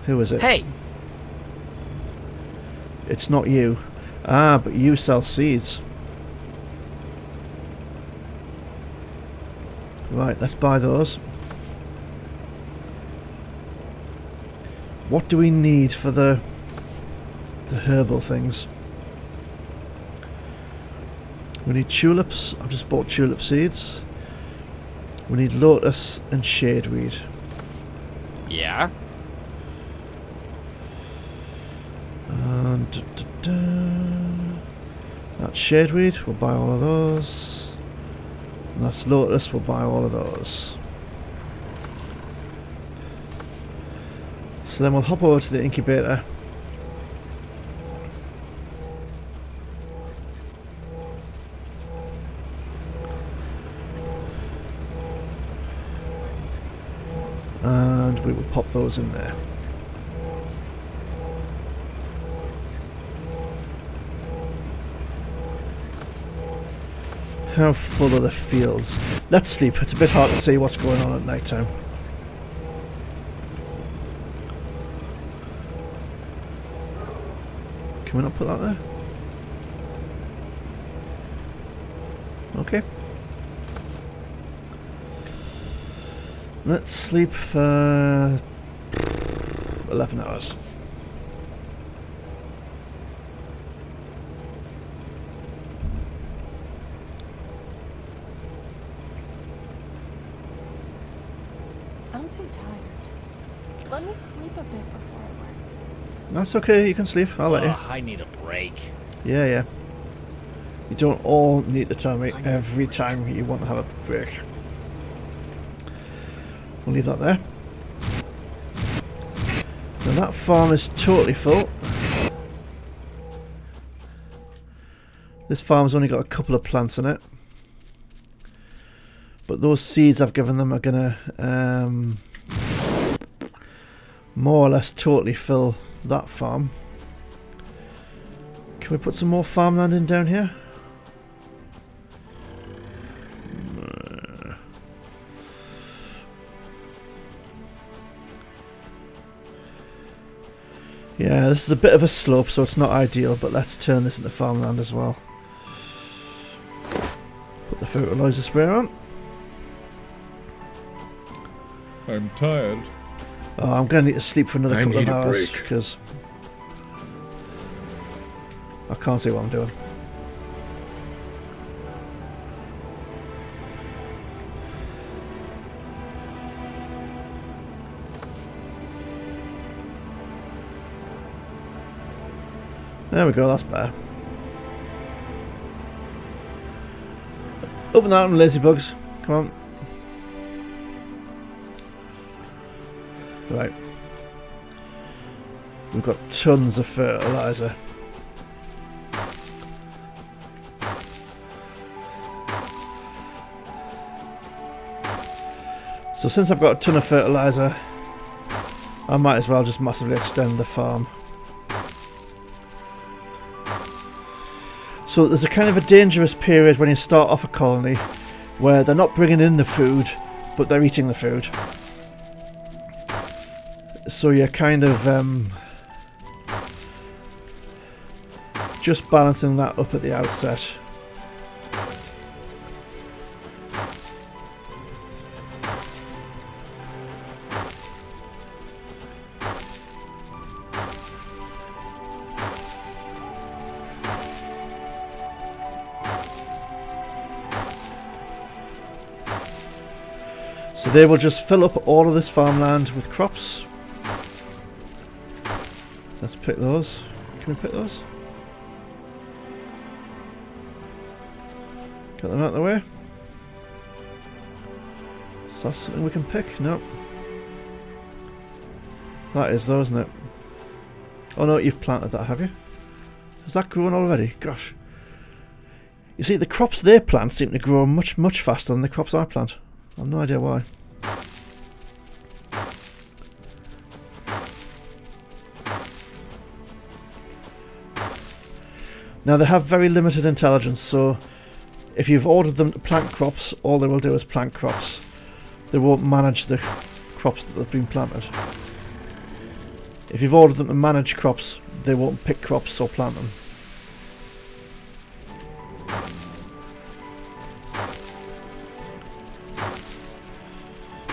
Who is it? Hey! It's not you. Ah, but you sell seeds. Right, let's buy those. What do we need for the herbal things? We need tulips. I've just bought tulip seeds. We need lotus and shadeweed. Yeah? And that's shadeweed, we'll buy all of those. And that's lotus, we'll buy all of those. So then we'll hop over to the incubator. And we will pop those in there. How full are the fields? Let's sleep. It's a bit hard to see what's going on at night time. Can we not put that there? Okay. Let's sleep for 11 hours. I'm too tired. Let me sleep a bit before I work. That's okay, you can sleep. I'll let you. I need a break. Yeah, yeah. You don't all need to tell me every time you want to have a break. We'll leave that there. Now that farm is totally full. This farm's only got a couple of plants in it. But those seeds I've given them are gonna more or less totally fill that farm. Can we put some more farmland in down here? Yeah, this is a bit of a slope, so it's not ideal, but let's turn this into farmland as well. Put the fertilizer sprayer on. I'm tired. Oh, I'm going to need to sleep for another I couple of need a hours break. because I can't see what I'm doing. There we go, that's better. Open that, lazybugs. Come on. Right. We've got tons of fertilizer. So since I've got a ton of fertilizer, I might as well just massively extend the farm. So there's a kind of a dangerous period when you start off a colony where they're not bringing in the food, but they're eating the food. So you're kind of just balancing that up at the outset. So they will just fill up all of this farmland with crops. Let's pick those. Can we pick those? Get them out of the way. Is that something we can pick? No. That is though, isn't it? Oh no, you've planted that, have you? Has that grown already? Gosh. You see, the crops they plant seem to grow much faster than the crops I plant. I've no idea why. Now they have very limited intelligence, so if you've ordered them to plant crops, all they will do is plant crops. They won't manage the crops that have been planted. If you've ordered them to manage crops, they won't pick crops or plant them.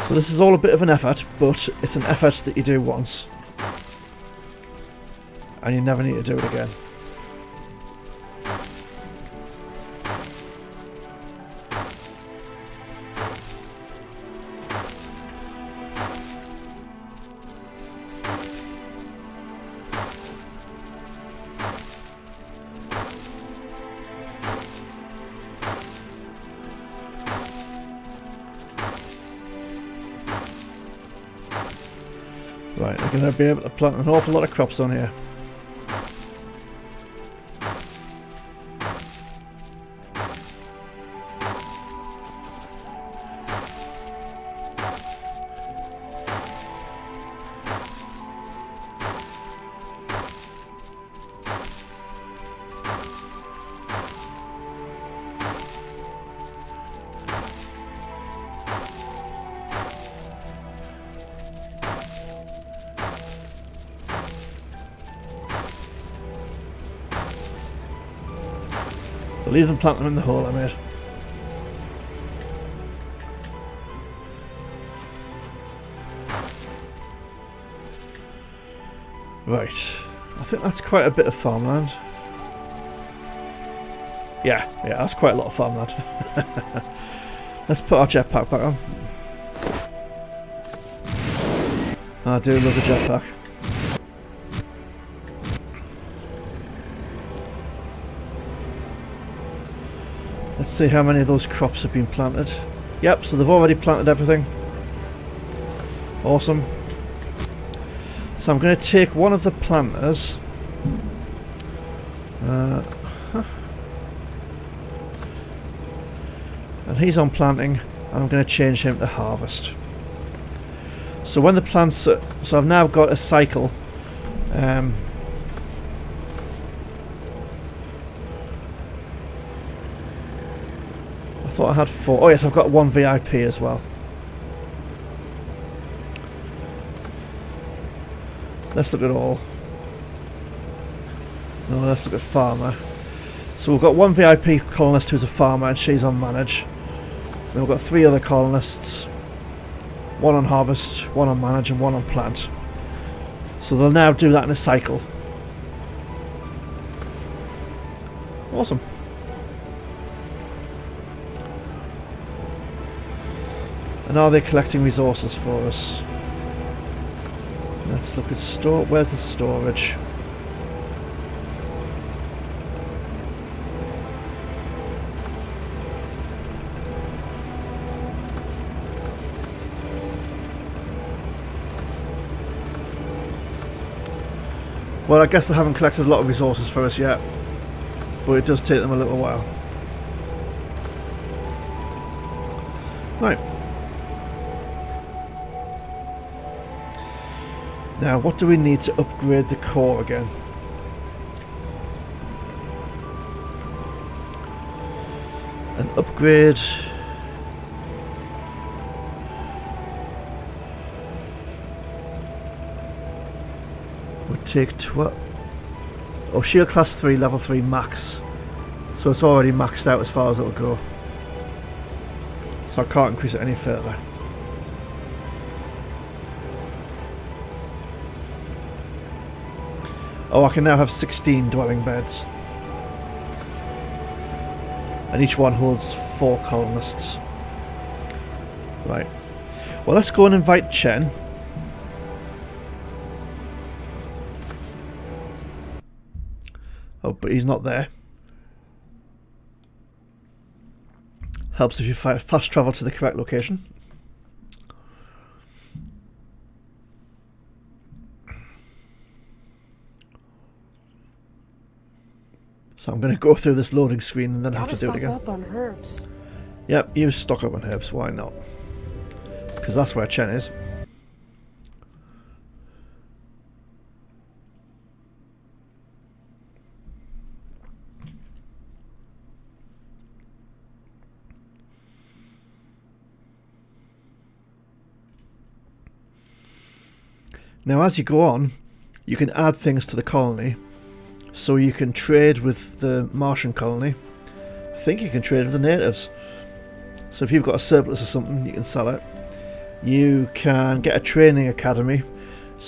So this is all a bit of an effort, but it's an effort that you do once. And you never need to do it again. Right, we're going to be able to plant an awful lot of crops on here. So leave them, plant them in the hole I made. Right, I think that's quite a bit of farmland. Yeah, that's quite a lot of farmland. Let's put our jetpack back on. I do love a jetpack. Let's see how many of those crops have been planted. Yep, so they've already planted everything. Awesome. So I'm going to take one of the planters. And he's on planting, and I'm going to change him to harvest. So when the plants, so I've now got a cycle. I thought I had 4. Oh yes, I've got 1 VIP as well. Let's look at all. No, let's look at farmer. So we've got 1 VIP colonist who's a farmer, and she's on manage. Then we've got 3 other colonists. 1 on harvest, 1 on manage, and 1 on plant. So they'll now do that in a cycle. Awesome. And are they collecting resources for us? Let's look at store. Where's the storage? Well, I guess they haven't collected a lot of resources for us yet, but it does take them a little while. Right. Now, what do we need to upgrade the core again? An upgrade. Would take 12. Oh, shield class 3, level 3 max. So it's already maxed out as far as it'll go. So I can't increase it any further. Oh, I can now have 16 dwelling beds. And each one holds 4 colonists. Right. Well, let's go and invite Chen. Oh, but he's not there. Helps if you fast travel to the correct location. So I'm going to go through this loading screen and then have to do it again. Gotta stock up on herbs. Yep, you stock up on herbs, why not? Because that's where Chen is. Now as you go on, you can add things to the colony. So you can trade with the Martian colony. I think you can trade with the natives. So if you've got a surplus or something, you can sell it. You can get a training academy,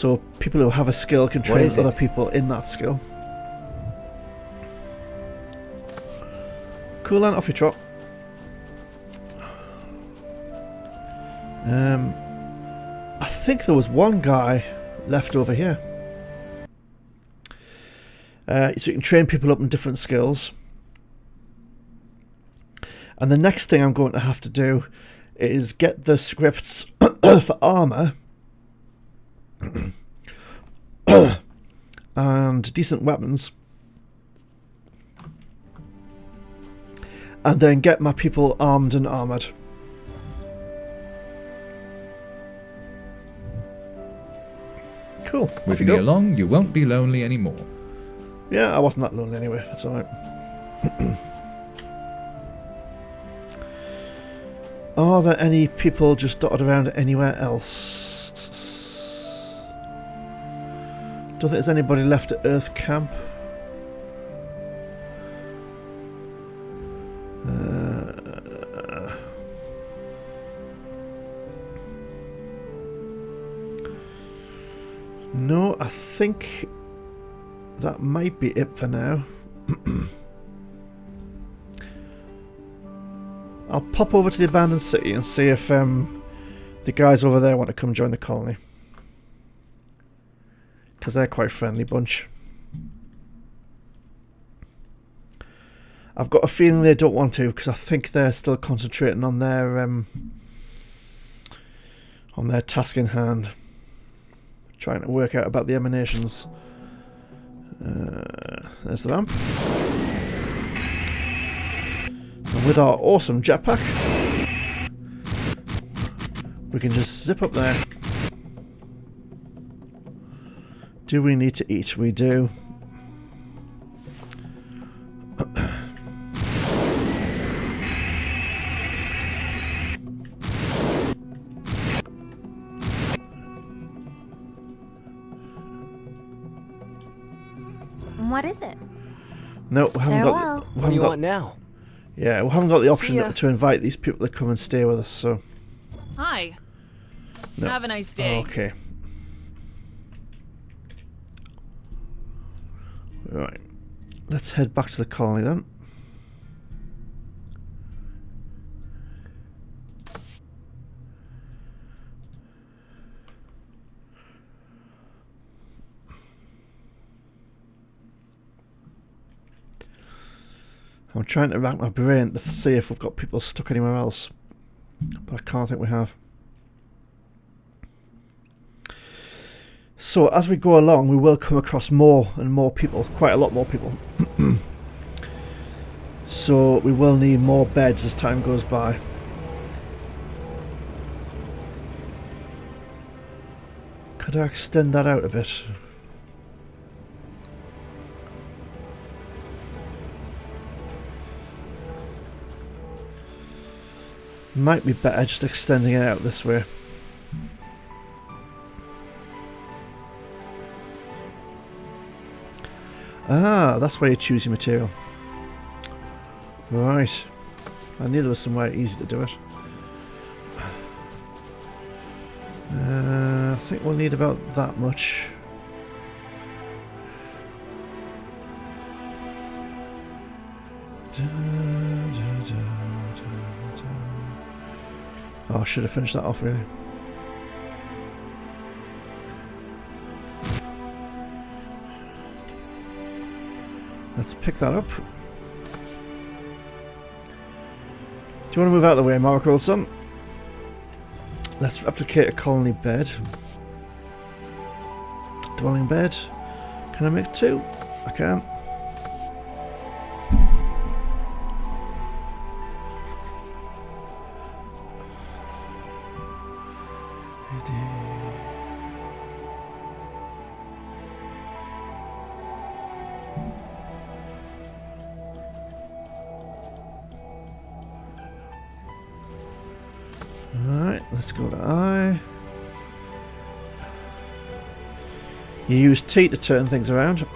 so people who have a skill can train other people in that skill. Cool, then off you trot. I think there was one guy left over here. So you can train people up in different skills. And the next thing I'm going to have to do is get the scripts for armor and decent weapons, and then get my people armed and armored. Cool. With me along, you won't be lonely anymore. Yeah, I wasn't that lonely anyway, that's alright. Are there any people just dotted around anywhere else? Don't think there's anybody left at Earth Camp. No, I think that might be it for now. I'll pop over to the abandoned city and see if the guys over there want to come join the colony, because they're quite a friendly bunch. I've got a feeling they don't want to, because I think they're still concentrating on their task in hand, trying to work out about the emanations. There's the lamp. And with our awesome jetpack, we can just zip up there. Do we need to eat? We do. What is it? No, we haven't got. What do you want now? Yeah, we haven't got the option See ya. to invite these people to come and stay with us. So. Hi. No. Have a nice day. Okay. Right. Let's head back to the colony then. I'm trying to rack my brain to see if we've got people stuck anywhere else, but I can't think we have. So as we go along, we will come across more and more people, quite a lot more people. So we will need more beds as time goes by. Could I extend that out a bit? Might be better just extending it out this way. Ah, that's where you choose your material. Right. I knew there was somewhere easy to do it. I think we'll need about that much. Oh, I should have finished that off really. Let's pick that up. Do you want to move out of the way, Mark Olson? Let's replicate a colony bed. Dwelling bed. Can I make 2? I can. Alright, let's go to I. You use T to turn things around.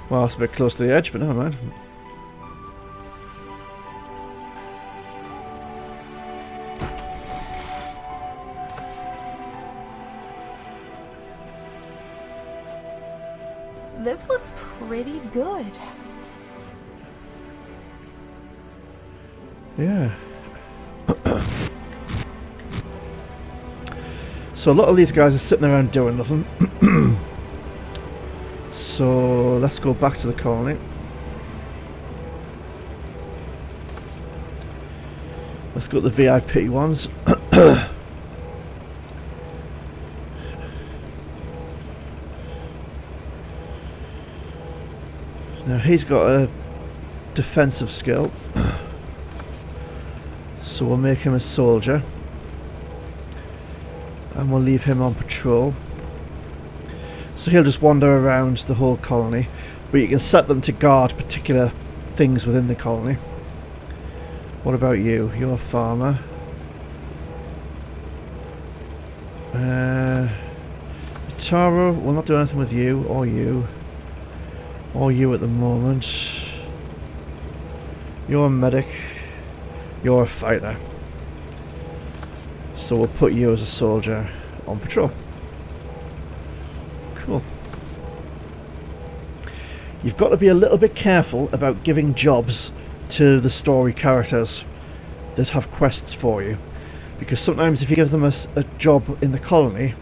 Well, it's a bit close to the edge, but never mind. This looks pretty good. Yeah. So a lot of these guys are sitting around doing nothing. So let's go back to the colony. Let's go to the VIP ones. Now he's got a defensive skill. So we'll make him a soldier. And we'll leave him on patrol. So he'll just wander around the whole colony, but you can set them to guard particular things within the colony. What about you? You're a farmer. Taro, we'll not do anything with you, or you. Or you at the moment. You're a medic. You're a fighter. So we'll put you as a soldier on patrol. Cool. You've got to be a little bit careful about giving jobs to the story characters that have quests for you, because sometimes if you give them a job in the colony,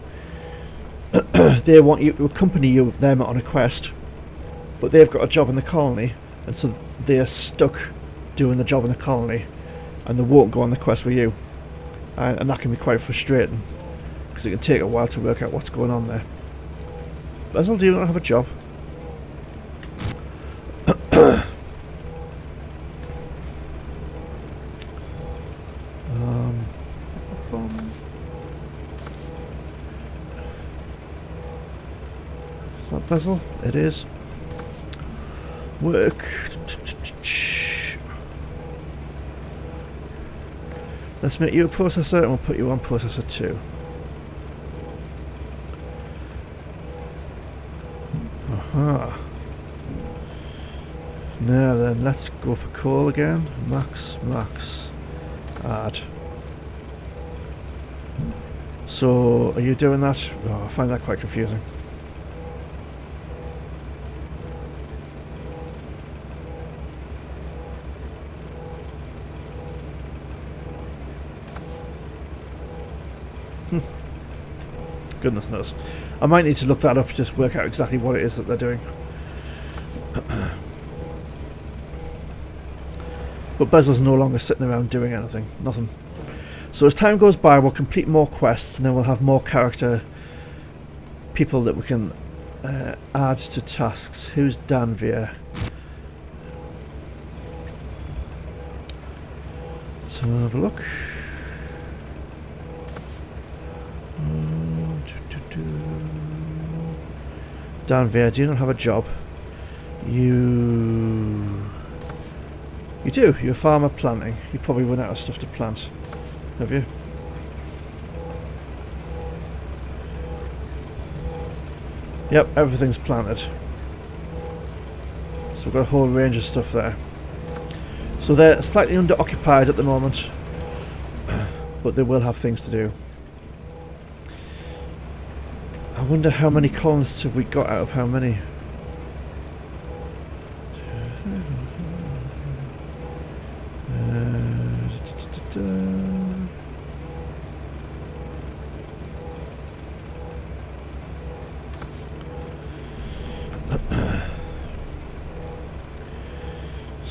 they want you to accompany them on a quest, but they've got a job in the colony, and so they're stuck doing the job in the colony, and they won't go on the quest with you, and that can be quite frustrating, because it can take a while to work out what's going on there. But as long as you don't have a job. Is that bezel? It is. Work. Let's make you a processor and we'll put you on processor 2. Aha. Now then, let's go for coal again. Max, add. So, are you doing that? Oh, I find that quite confusing. Goodness knows. I might need to look that up to just work out exactly what it is that they're doing. But Bezos no longer sitting around doing anything, nothing. So as time goes by, we'll complete more quests, and then we'll have more character people that we can add to tasks. Who's Danvir? So have a look. Danvir, do you not have a job? You do. You're a farmer planting. You probably run out of stuff to plant. Have you? Yep, everything's planted. So we've got a whole range of stuff there. So they're slightly underoccupied at the moment, but they will have things to do. I wonder how many colonists have we got out of how many?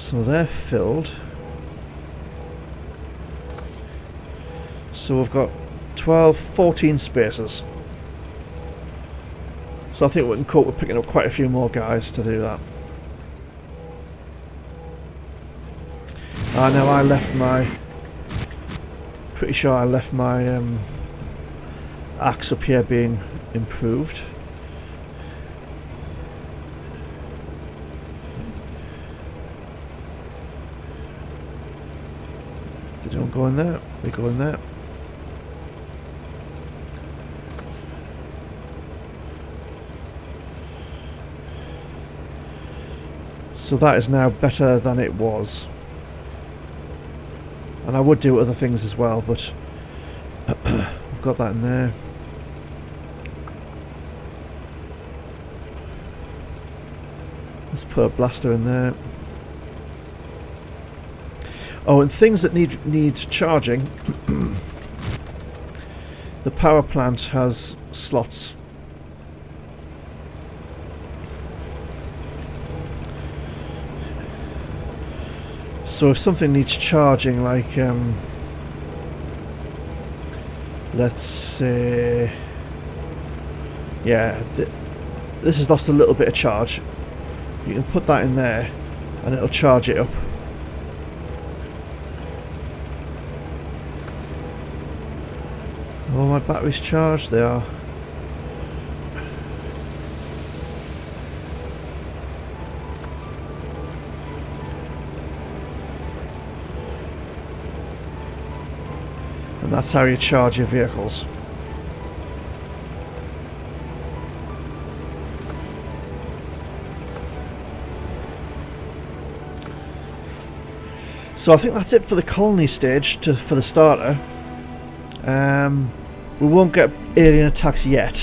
So they're filled. So we've got 12, 14 spaces. So I think we can cope with picking up quite a few more guys to do that. Now I left my... Pretty sure I left my axe up here being improved. They don't go in there, they go in there. So that is now better than it was. And I would do other things as well, but I've got that in there. Let's put a blaster in there. Oh, and things that need charging. The power plant has slots. So if something needs charging, like let's say, yeah, this has lost a little bit of charge. You can put that in there, and it'll charge it up. Oh, my batteries charged. They are. And that's how you charge your vehicles. So I think that's it for the colony stage for the starter. We won't get alien attacks yet.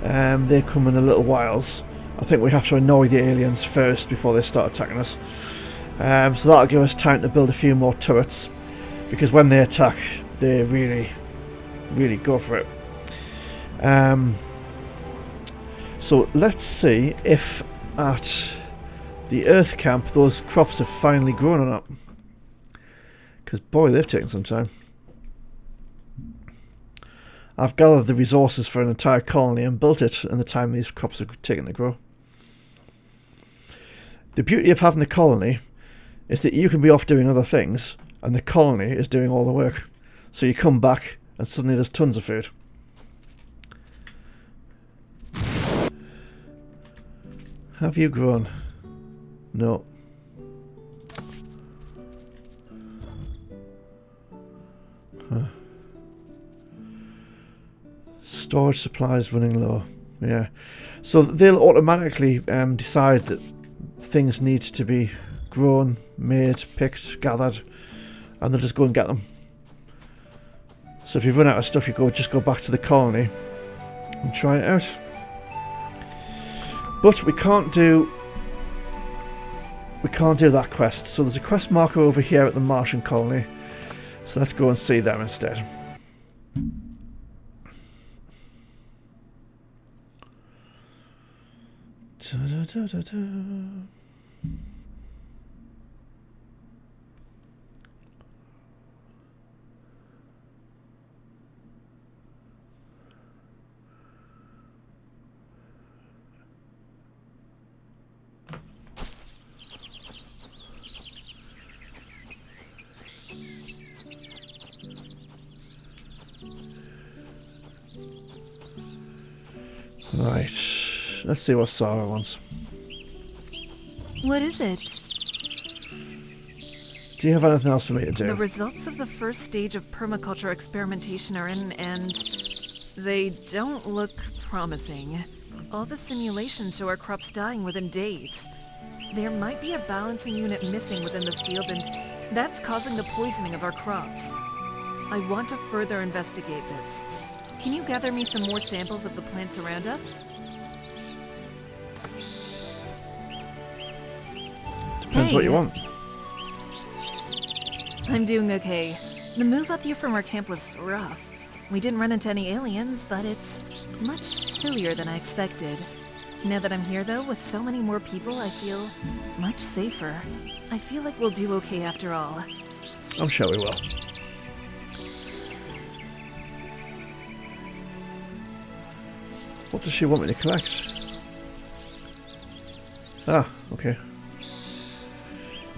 They come in a little whiles. I think we have to annoy the aliens first before they start attacking us. So that'll give us time to build a few more turrets, because when they attack, they really go for it. So let's see if at the Earth camp those crops have finally grown or not. Because boy, they've taken some time. I've gathered the resources for an entire colony and built it in the time these crops have taken to grow. The beauty of having a colony is that you can be off doing other things and the colony is doing all the work. So you come back and suddenly there's tons of food. Have you grown? No. Huh. Storage supplies running low. Yeah. So they'll automatically decide that things need to be grown, made, picked, gathered, and they'll just go and get them. So if you run out of stuff, you just go back to the colony and try it out. But we can't do that quest. So there's a quest marker over here at the Martian colony. So let's go and see them instead. Right. Let's see what Sarah wants. What is it? Do you have anything else for me to The do? results of the first stage of permaculture experimentation are in, and they don't look promising. All the simulations show our crops dying within days. There might be a balancing unit missing within the field, and that's causing the poisoning of our crops. I want to further investigate this. Can you gather me some more samples of the plants around us? Depends what you want. I'm doing okay. The move up here from our camp was rough. We didn't run into any aliens, but it's much hillier than I expected. Now that I'm here though, with so many more people, I feel much safer. I feel like we'll do okay after all. I'm sure we will. What does she want me to collect? Ah, okay.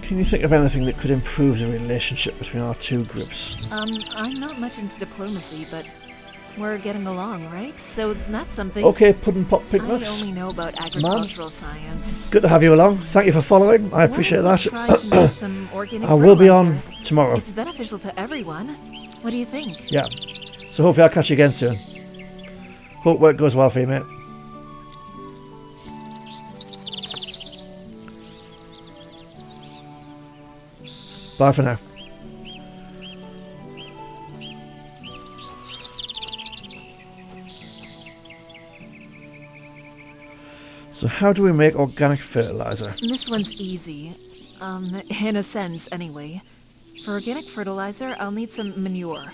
Can you think of anything that could improve the relationship between our two groups? I'm not much into diplomacy, but we're getting along, right? So that's something. Okay, Puddin' Pop Piglet. I only know about agricultural science. Good to have you along. Thank you for following. I appreciate Why don't we try to that. make some organic I will be on fertilizer? tomorrow. It's beneficial to everyone. What do you think? Yeah. So hopefully I'll catch you again soon. Hope work goes well for you, mate. Bye for now. So how do we make organic fertilizer? This one's easy. In a sense, anyway. For organic fertilizer, I'll need some manure.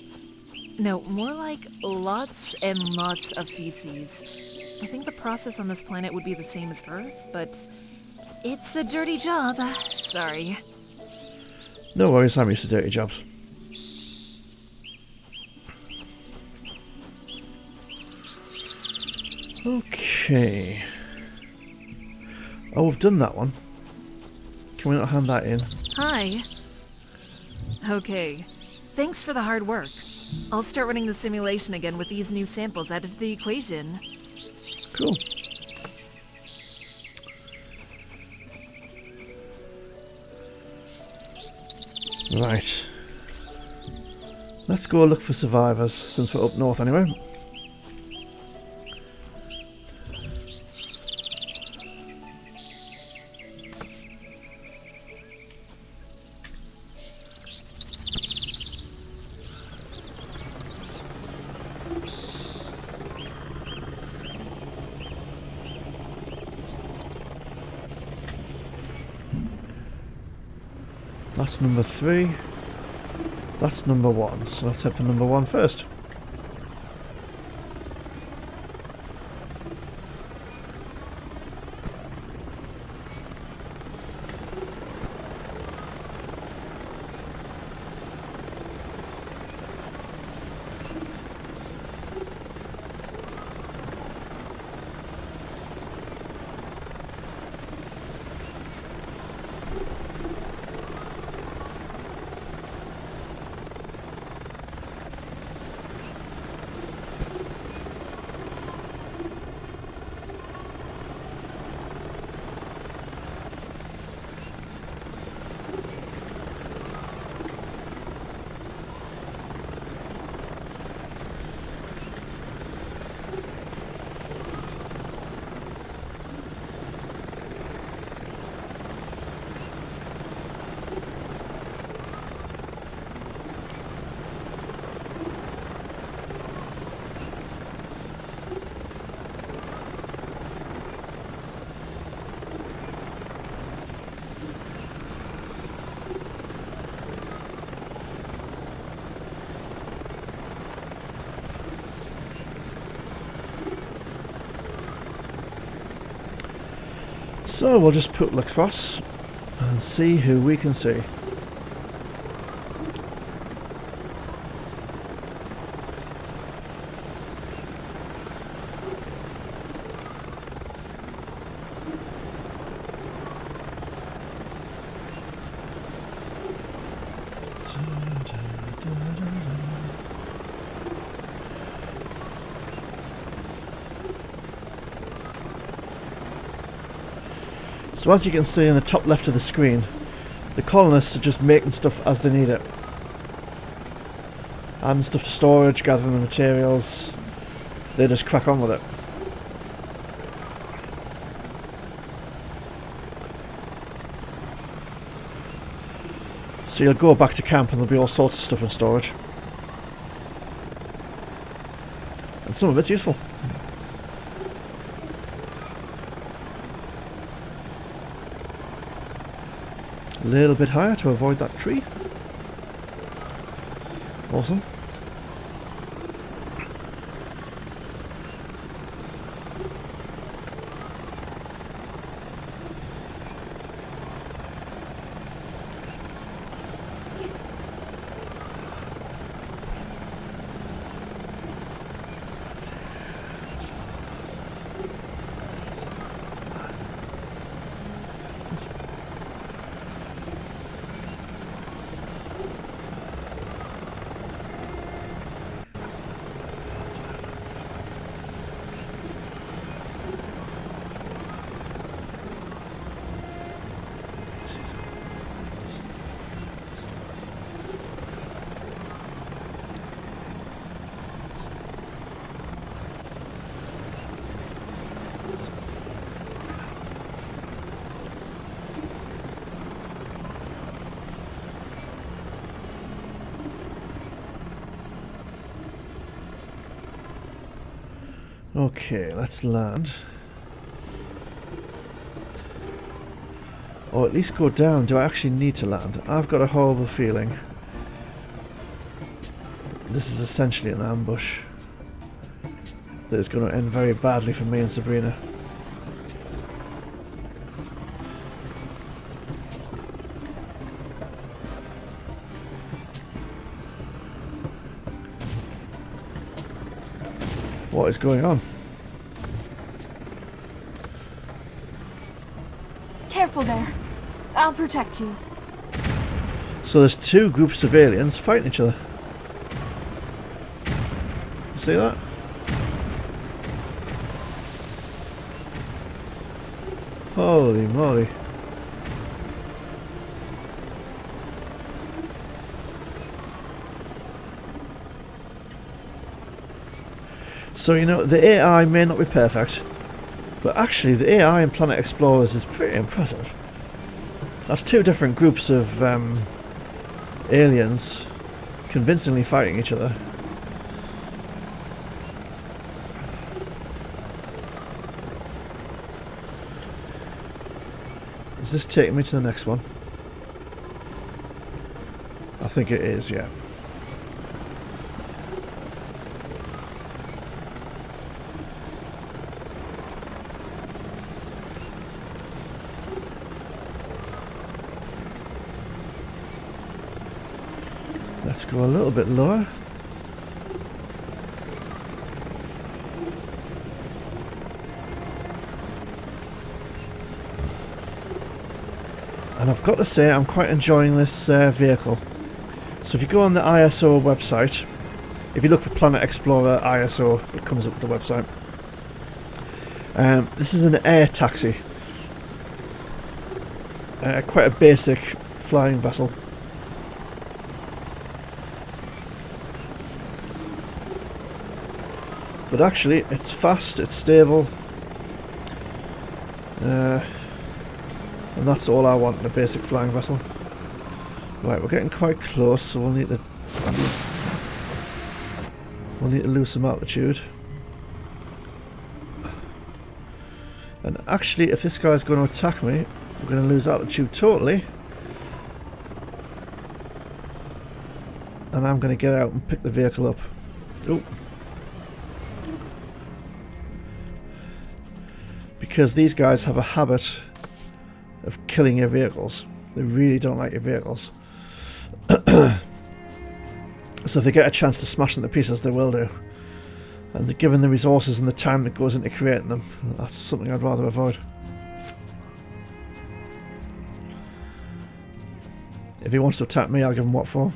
No, more like lots and lots of feces. I think the process on this planet would be the same as Earth, but it's a dirty job. Sorry. No worries, I'm used to dirty jobs. Okay. Oh, we've done that one. Can we not hand that in? Hi. Okay. Thanks for the hard work. I'll start running the simulation again with these new samples added to the equation. Cool. Right. Let's go look for survivors, since we're up north anyway. That's number 3. That's number 1. So let's head for number 1 first. So we'll just put across and see who we can see. So as you can see in the top left of the screen, the colonists are just making stuff as they need it. Adding stuff to storage, gathering the materials, they just crack on with it. So you'll go back to camp and there'll be all sorts of stuff in storage. And some of it's useful. A little bit higher to avoid that tree. Awesome. Okay, let's land. Or at least go down. Do I actually need to land? I've got a horrible feeling this is essentially an ambush that is going to end very badly for me and Sabrina. What is going on? Careful there. I'll protect you. So there's two groups of aliens fighting each other. See that? Holy moly. So, you know, the AI may not be perfect, but actually the AI in Planet Explorers is pretty impressive. That's two different groups of aliens convincingly fighting each other. Is this taking me to the next one? I think it is, yeah. Let's go a little bit lower. And I've got to say I'm quite enjoying this vehicle. So if you go on the ISO website, if you look for Planet Explorer ISO, it comes up with the website. This is an air taxi. Quite a basic flying vessel. But actually, it's fast, it's stable, and that's all I want in a basic flying vessel. Right, we're getting quite close, so we'll need to lose some altitude. And actually, if this guy's going to attack me, we're going to lose altitude totally, and I'm going to get out and pick the vehicle up. Oh. Because these guys have a habit of killing your vehicles. They really don't like your vehicles. So if they get a chance to smash them to pieces, they will do. And given the resources and the time that goes into creating them, that's something I'd rather avoid. If he wants to attack me, I'll give him what for.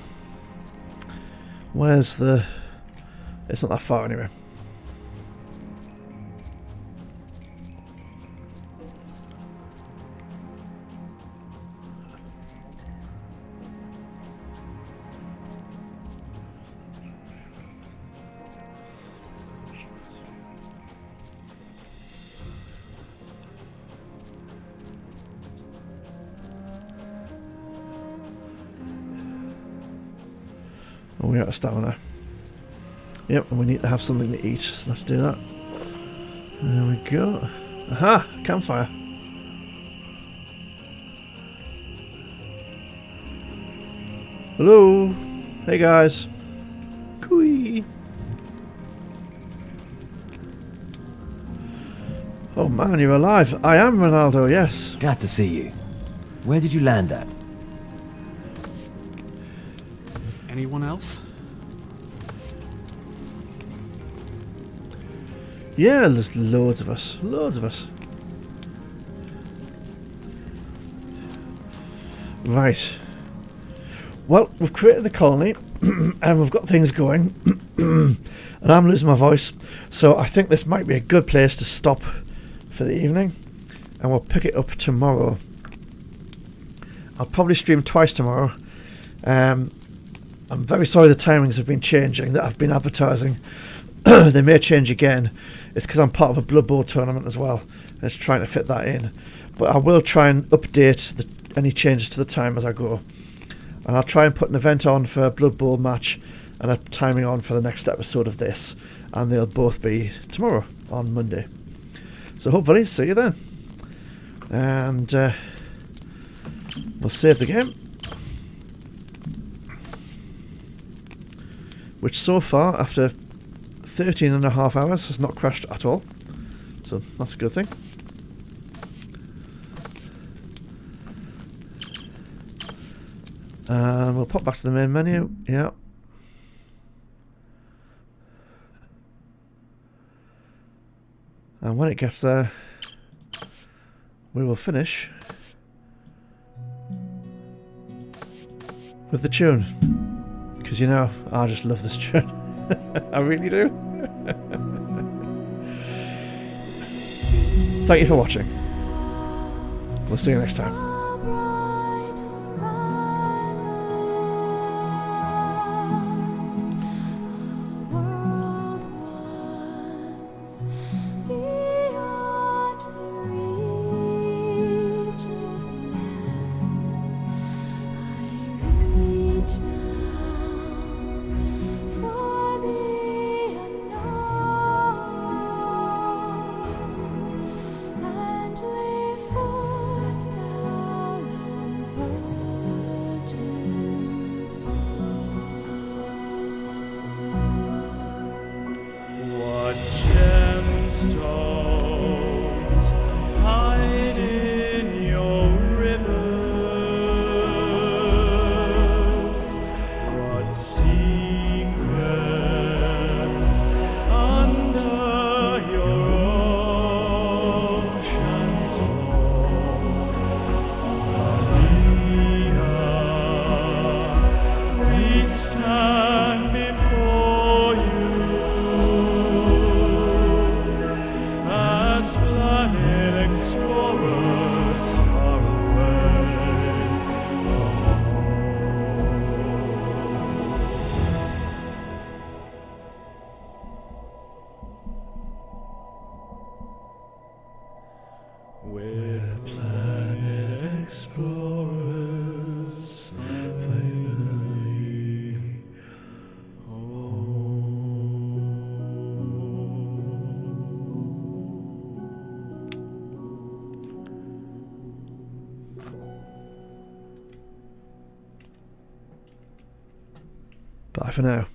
Where's the... It's not that far anyway. Oh, we're out of stamina. Yep, and we need to have something to eat, so let's do that. There we go. Aha! Campfire. Hello! Hey guys! Cooey! Oh man, you're alive! I am Ronaldo, yes! Glad to see you. Where did you land at? Anyone else? Yeah, there's loads of us. Loads of us. Right. Well, we've created the colony and we've got things going and I'm losing my voice, so I think this might be a good place to stop for the evening and we'll pick it up tomorrow. I'll probably stream twice tomorrow. I'm very sorry the timings have been changing that I've been advertising. They may change again. It's because I'm part of a Blood Bowl tournament as well, and it's trying to fit that in. But I will try and update any changes to the time as I go. And I'll try and put an event on for a Blood Bowl match and a timing on for the next episode of this. And they'll both be tomorrow, on Monday. So hopefully, see you then. And we'll save the game. Which so far, after 13.5 hours, has not crashed at all, so that's a good thing. And we'll pop back to the main menu. Yeah. And when it gets there, we will finish with the tune, because you know I just love this tune. I really do. Thank you for watching. We'll see you next time. We're planet explorers, finally Bye for now.